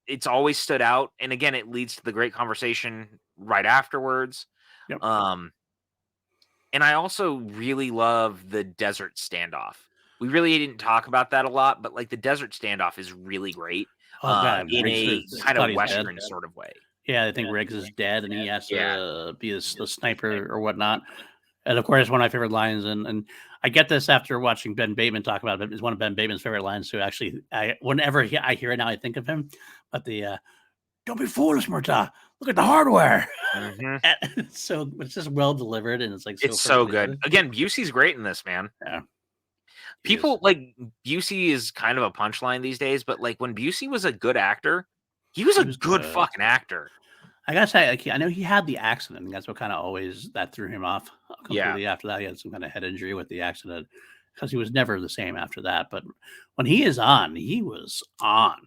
It's always stood out, and again, it leads to the great conversation right afterwards. Yep. And I also really love the desert standoff. We really didn't talk about that a lot, but like the desert standoff is really great in a kind of Western sort of way. Yeah, I think Riggs is dead, and he has to be the sniper or whatnot. And of course, one of my favorite lines, and I get this after watching Ben Bateman talk about it, is one of Ben Bateman's favorite lines too. Actually, whenever I hear it now, I think of him. But the "Don't be foolish, Murtaugh. Look at the hardware." Mm-hmm. So it's just well delivered, and it's like it's so good. Again, Busey's great in this, man. Yeah. People like Busey is kind of a punchline these days, but like when Busey was a good actor, he was a good fucking actor. I gotta say, like, I know he had the accident, and that's what kind of always that threw him off completely. Yeah. After that, he had some kind of head injury with the accident because he was never the same after that. But when he is on, he was on.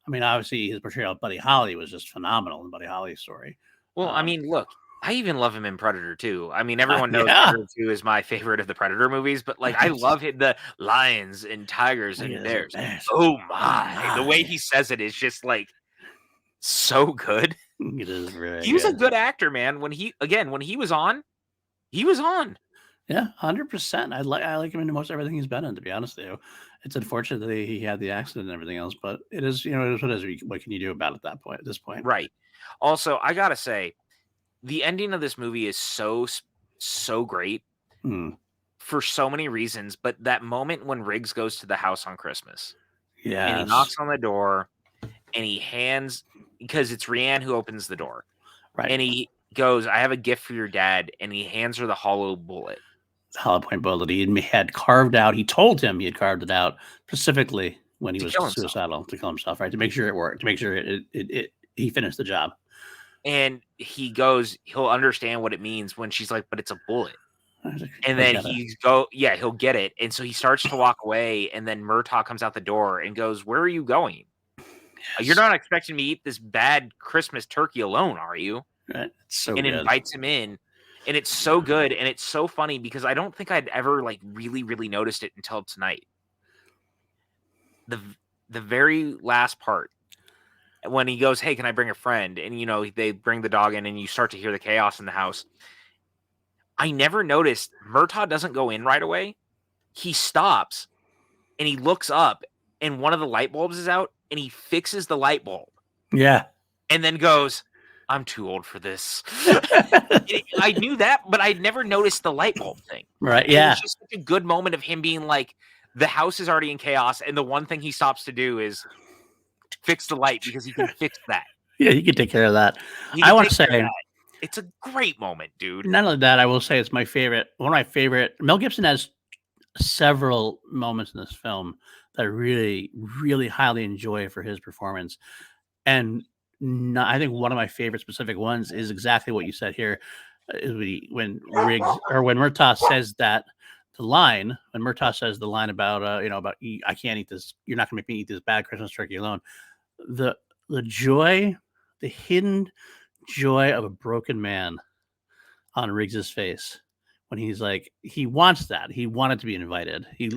I mean, obviously, his portrayal of Buddy Holly was just phenomenal in Buddy Holly's story. Well, I mean, look, I even love him in Predator 2. I mean, everyone knows Predator 2 is my favorite of the Predator movies, but like, I love the lions and tigers and bears. Oh my! The way he says it is just like so good. It is really he was a good actor, man. When he was on, he was on. Yeah, 100%. I like him in most everything he's been in, to be honest with you. It's unfortunate that he had the accident and everything else, but it is, it is what it is. What can you do about it at this point? Right. Also, I gotta say, the ending of this movie is so great Hmm. for so many reasons, but that moment when Riggs goes to the house on Christmas and he Yes. knocks on the door and he hands because it's Rianne who opens the door Right. and he goes, "I have a gift for your dad," and he hands her the hollow bullet. The hollow point bullet that he had carved out. He told him he had carved it out specifically when he To was kill himself. suicidal to kill himself, right? To make sure it worked, to make sure he finished the job. And he goes, he'll understand what it means when she's like, "But it's a bullet." I was like, And he'll then get it. he'll get it. And so he starts to walk away, and then Murtaugh comes out the door and goes, "Where are you going? You're Yes. not expecting me to eat this bad Christmas turkey alone, are you?" Right. It's so And good. invites him in. And it's so good, and it's so funny because I don't think I'd ever, like, really noticed it until tonight. The the very last part, when he goes, "Hey, can I bring a friend?" And, they bring the dog in, and you start to hear the chaos in the house. I never noticed Murtaugh doesn't go in right away. He stops, and he looks up, and one of the light bulbs is out, and he fixes the light bulb, Yeah. and then goes, "I'm too old for this." I knew that, but I'd never noticed the light bulb thing. Right. And it was Yeah. just such a good moment of him being like, the house is already in chaos, and the one thing he stops to do is fix the light because he can fix that. Yeah. He can take care of that. He I can want take to care of say, that. It's a great moment, dude. none of that. I will say it's my favorite. One of my favorite. Mel Gibson has several moments in this film that I really, really highly enjoy for his performance. And I think one of my favorite specific ones is exactly what you said here. Is when Riggs or when Murtaugh says that when Murtaugh says the line about about I can't eat this, you're not gonna make me eat this bad Christmas turkey alone. The the joy, the hidden joy of a broken man on Riggs's face when he's like, he wants that. He wanted to be invited. He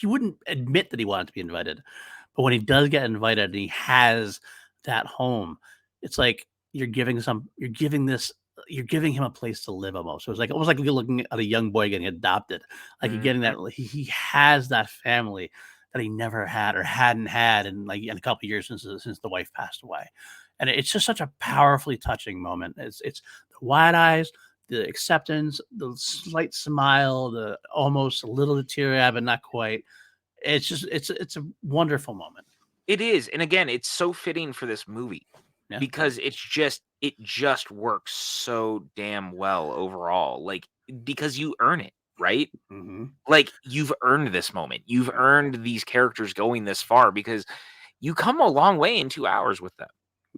wouldn't admit that he wanted to be invited, but when he does get invited and he has that home, it's like you're giving him a place to live almost. So it's like almost like you're looking at a young boy getting adopted. Like you're getting Mhm. that he has that family that he never had or hadn't had in a couple of years since the wife passed away. And it's just such a powerfully touching moment. It's the wide eyes, the acceptance, the slight smile, the almost a little teary eye, but not quite. It's just it's a wonderful moment. It is, and again, it's so fitting for this movie Yeah. because it just works so damn well overall, like, because you earn it, right? Hmm. Like, you've earned this moment. You've earned these characters going this far because you come a long way in 2 hours with them.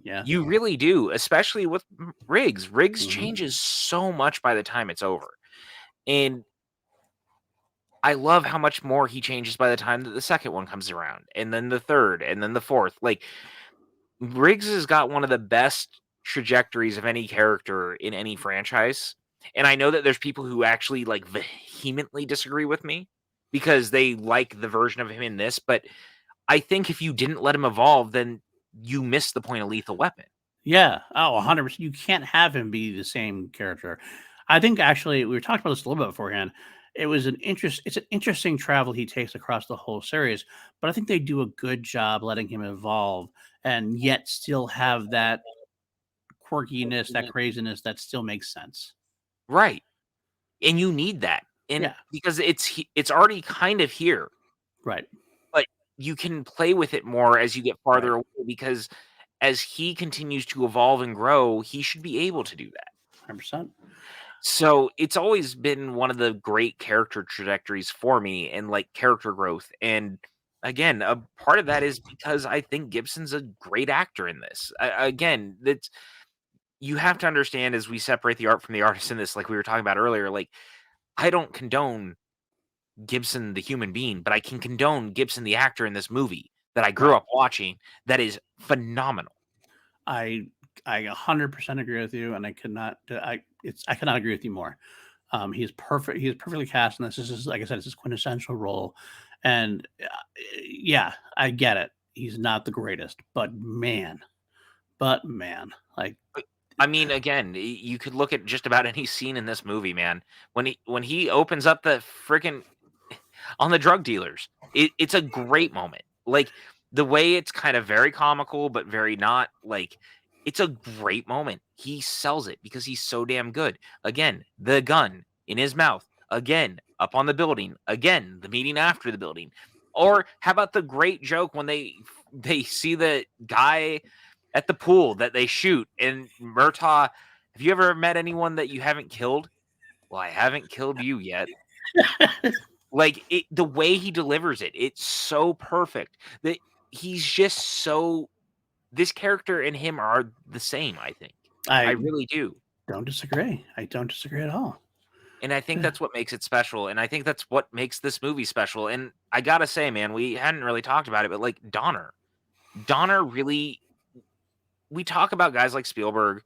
Yeah. You really do, especially with Riggs. Riggs Hmm. changes so much by the time it's over, and I love how much more he changes by the time that the second one comes around, and then the third, and then the fourth. Like, Riggs has got one of the best trajectories of any character in any franchise, and I know that there's people who actually, like, vehemently disagree with me because they like the version of him in this, but I think if you didn't let him evolve, then you missed the point of Lethal Weapon. Yeah. Oh, 100%. You can't have him be the same character. I think actually we were talking about this a little bit beforehand. It's an interesting travel he takes across the whole series, but I think they do a good job letting him evolve and yet still have that quirkiness, that craziness that still makes sense. Right, and you need that, and Yeah. because it's already kind of here, Right. but you can play with it more as you get Right. farther away because as he continues to evolve and grow, he should be able to do that. 100%. So, it's always been one of the great character trajectories for me and, like, character growth, and, again, a part of that is because I think Gibson's a great actor in this. Again, that's you have to understand as we separate the art from the artist in this, like we were talking about earlier, like, I don't condone Gibson the human being, but I can condone Gibson the actor in this movie that I grew Right. up watching that is phenomenal. I I 100% agree with you, and I cannot agree with you more. He's perfect. He is perfectly cast in this. This is, like I said, it's his quintessential role, and yeah, I get it. He's not the greatest, but man, like But I mean, again, you could look at just about any scene in this movie, man. When he opens up the freaking on the drug dealers, it's a great moment. Like the way it's kind of very comical, but very not. Like it's a great moment. He sells it because he's so damn good. Again, the gun in his mouth. Again, up on the building. Again, the meeting after the building. Or how about the great joke when they see the guy at the pool that they shoot and Murtaugh, have you ever met anyone that you haven't killed? Well, I haven't killed you yet. Like the way he delivers it, it's so perfect that he's just so. This character and him are the same. I think I I really do, don't disagree. I don't disagree at all. and I think that's what makes it special. And I think that's what makes this movie special. And I gotta say, man, we hadn't really talked about it, but like Donner really. We talk about guys like Spielberg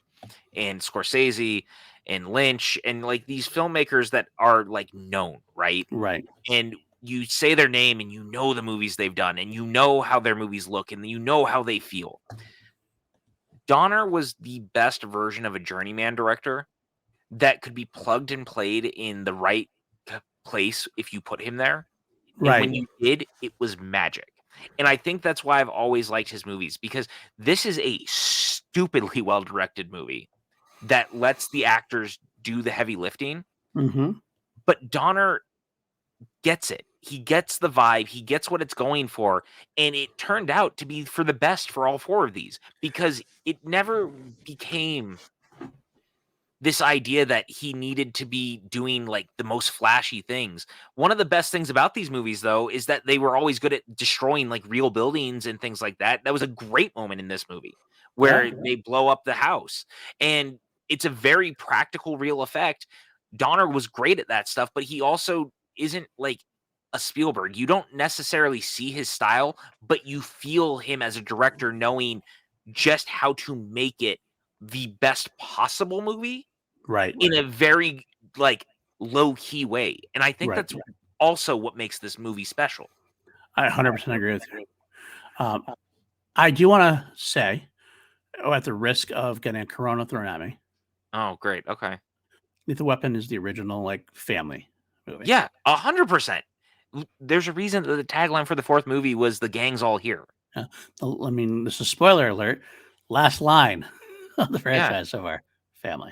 and Scorsese and Lynch and like these filmmakers that are like known, right? Right. And you say their name and you know the movies they've done and you know how their movies look and you know how they feel. Donner was the best version of a journeyman director that could be plugged and played in the right place if you put him there. And when Right. you did, it was magic. And I think that's why I've always liked his movies because this is a stupidly well directed movie that lets the actors do the heavy lifting. Mm-hmm. But Donner gets it. He gets the vibe. He gets what it's going for. And it turned out to be for the best for all four of these because it never became this idea that he needed to be doing like the most flashy things. One of the best things about these movies, though, is that they were always good at destroying like real buildings and things like that. That was a great moment in this movie Yeah. where they blow up the house. And it's a very practical, real effect. Donner was great at that stuff, but he also isn't like a Spielberg. You don't necessarily see his style, but you feel him as a director knowing just how to make it the best possible movie Right. in a very like low key way. And I think Right. that's also what makes this movie special. I 100% agree with you. I do want to say, at the risk of getting a corona thrown at me, Oh, great. Okay. Lethal Weapon is the original like family movie. Yeah, 100%. There's a reason that the tagline for the fourth movie was "The gang's all here." I mean, this is spoiler alert. Last line of the Yeah, franchise so far, family.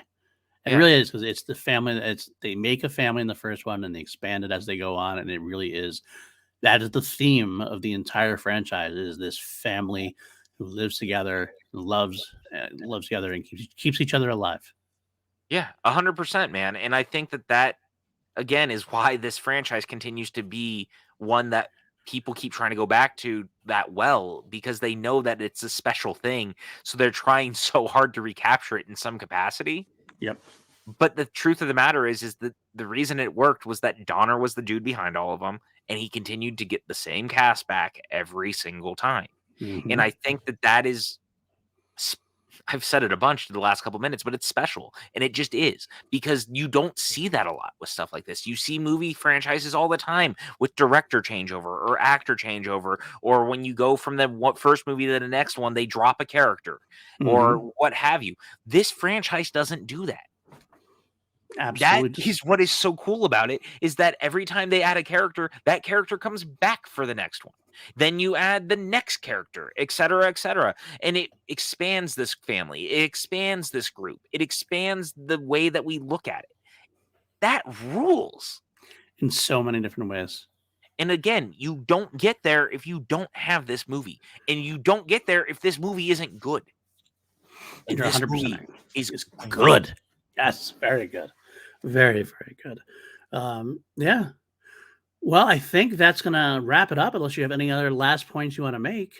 It yeah, really is because it's the family. It's they make a family in the first one and they expand it as they go on, and it really is. That is the theme of the entire franchise: is this family who lives together, loves together, and keeps each other alive. yeah, 100%, man. And I think that again is why this franchise continues to be one that people keep trying to go back to that well because they know that it's a special thing. So they're trying so hard to recapture it in some capacity. Yep. But the truth of the matter is that the reason it worked was that Donner was the dude behind all of them, and he continued to get the same cast back every single time. And Mm-hmm. I think that is, I've said it a bunch in the last couple minutes, but it's special, and it just is because you don't see that a lot with stuff like this. You see movie franchises all the time with director changeover or actor changeover, or when you go from the first movie to the next one, they drop a character or Mm-hmm. what have you. This franchise doesn't do that. That Absolutely. is what is so cool about it is that every time they add a character, that character comes back for the next one. Then you add the next character, et cetera, and it expands this family. It expands this group. It expands the way that we look at it. That rules. In so many different ways. And again, you don't get there if you don't have this movie, and you don't get there if this movie isn't good. And You're this 100% movie right. is It's great. good. Yes, very good. Very, very good. Yeah. Well, I think that's going to wrap it up unless you have any other last points you want to make.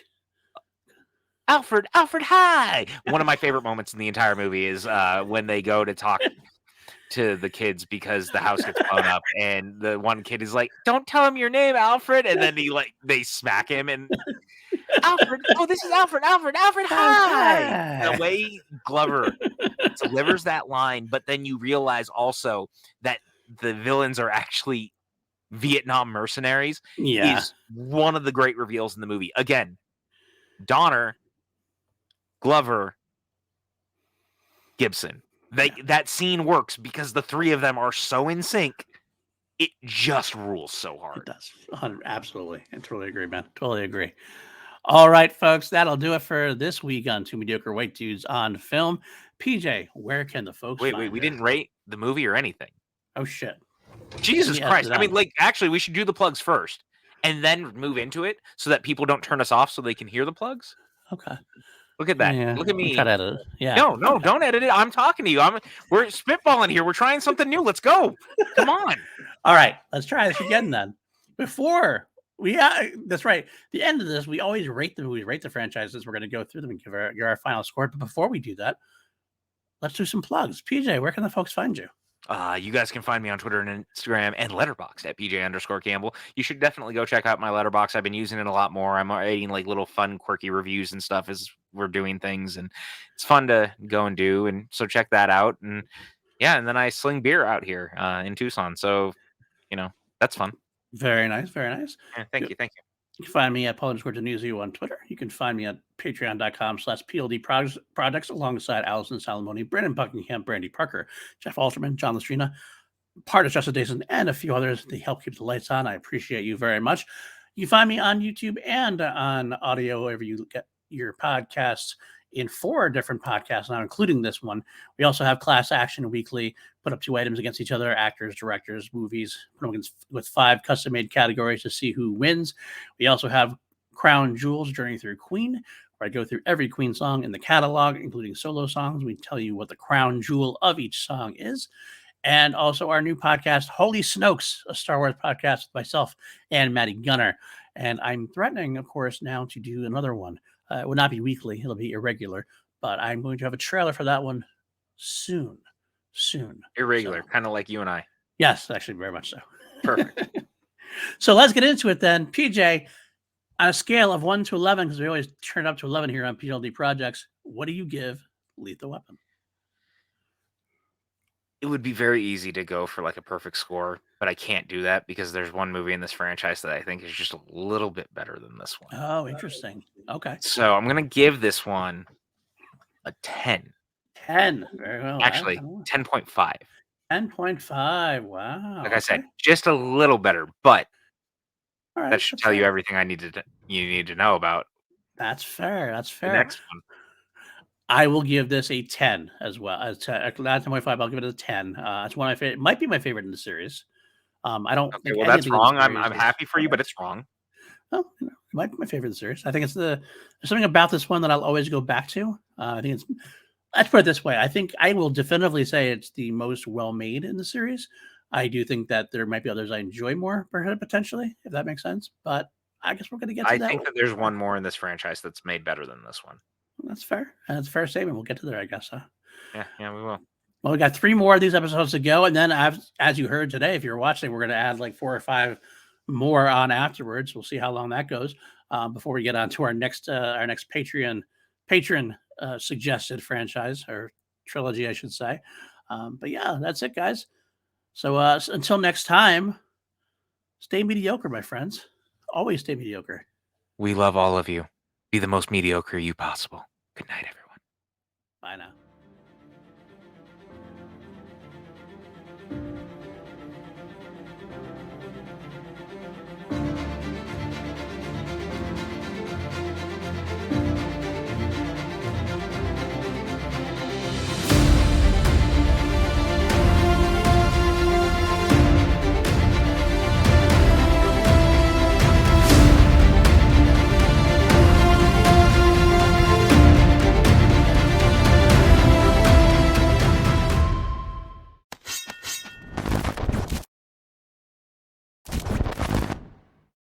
Alfred, hi! One of my favorite moments in the entire movie is when they go to talk to the kids because the house gets blown up, and the one kid is like, "Don't tell him your name, Alfred," and then they smack him, and Alfred, oh, this is Alfred, hi! The way Glover delivers that line, but then you realize also that the villains are actually Vietnam mercenaries Yeah. is one of the great reveals in the movie. Again, Donner, Glover, Gibson. That scene works because the three of them are so in sync. It just rules so hard. It does. Absolutely. I totally agree, man. Totally agree. All right, folks, that'll do it for this week on Two Mediocre White Dudes on Film. PJ, where can the folks Wait, find we her? didn't rate the movie or anything. Oh, shit. Jesus Yes, Christ. to I mean, them. like, actually, we should do the plugs first and then move into it so that people don't turn us off so they can hear the plugs. Okay. Look at that. Yeah, Look at we me. try to edit it. Yeah. No, Okay. don't edit it. I'm talking to you. We're spitballing here. We're trying something new. Let's go. Come on. All right, let's try this again then. Before that's right. The end of this, we always rate the movies, rate the franchises. We're going to go through them and give our final score. But before we do that, let's do some plugs. PJ, where can the folks find you? You guys can find me on Twitter and Instagram and Letterboxd at PJ_Campbell. You should definitely go check out my Letterboxd. I've been using it a lot more. I'm writing like little fun, quirky reviews and stuff as we're doing things, and it's fun to go and do. And so check that out. And yeah, and then I sling beer out here in Tucson. So that's fun. Very nice. Very nice. Yeah, thank you. You can find me at Paul_Denuzio on Twitter. You can find me at patreon.com/PLD projects alongside Allison Salamoni, Brandon Buckingham, Brandy Parker, Jeff Alterman, John Lastrina, part of Justin Dason, and a few others. They help keep the lights on. I appreciate you very much. You can find me on YouTube and on audio wherever you get your podcasts in 4 different podcasts now, including this one. We also have Class Action Weekly, put up 2 items against each other, actors, directors, movies, put them with 5 custom-made categories to see who wins. We also have Crown Jewels, Journey Through Queen, where I go through every Queen song in the catalog, including solo songs. We tell you what the crown jewel of each song is. And also our new podcast, Holy Snokes, a Star Wars podcast with myself and Maddie Gunner. And I'm threatening, of course, now to do another one. It will not be weekly. It'll be irregular. But I'm going to have a trailer for that one soon. Irregular, So, kind of like you and I. yes, actually, very much so. Perfect. So let's get into it then. PJ, on a scale of 1 to 11, because we always turn it up to 11 here on PLD Projects, what do you give Lethal Weapon? It would be very easy to go for like a perfect score, but I can't do that because there's one movie in this franchise that I think is just a little bit better than this one. Oh, interesting. Okay. So I'm going to give this one a 10. 10. Very well. Actually, 10.5. 10.5. Wow. Like I said, just a little better, but all right, that should tell you everything you need to know about. That's fair. That's fair. The next one. I will give this a 10 as well. Not 10.5. I'll give it a 10. It's one of my favorite. Might be my favorite in the series. I don't. Okay, well, that's wrong. I'm happy for you, but it's wrong. Oh, it might be my favorite in the series. I think there's something about this one that I'll always go back to. I think let's put it this way. I think I will definitively say it's the most well-made in the series. I do think that there might be others I enjoy more, potentially, if that makes sense. But I guess we're going to get to that. I think that there's one more in this franchise that's made better than this one. That's fair. That's a fair statement. We'll get to there, I guess. Huh? Yeah, we will. Well, we got 3 more of these episodes to go. And then, as you heard today, if you're watching, we're going to add like 4 or 5 more on afterwards. We'll see how long that goes before we get on to our next patron suggested franchise or trilogy, I should say. But yeah, that's it, guys. So until next time, stay mediocre, my friends. Always stay mediocre. We love all of you. Be the most mediocre you possible. Good night, everyone. Bye now.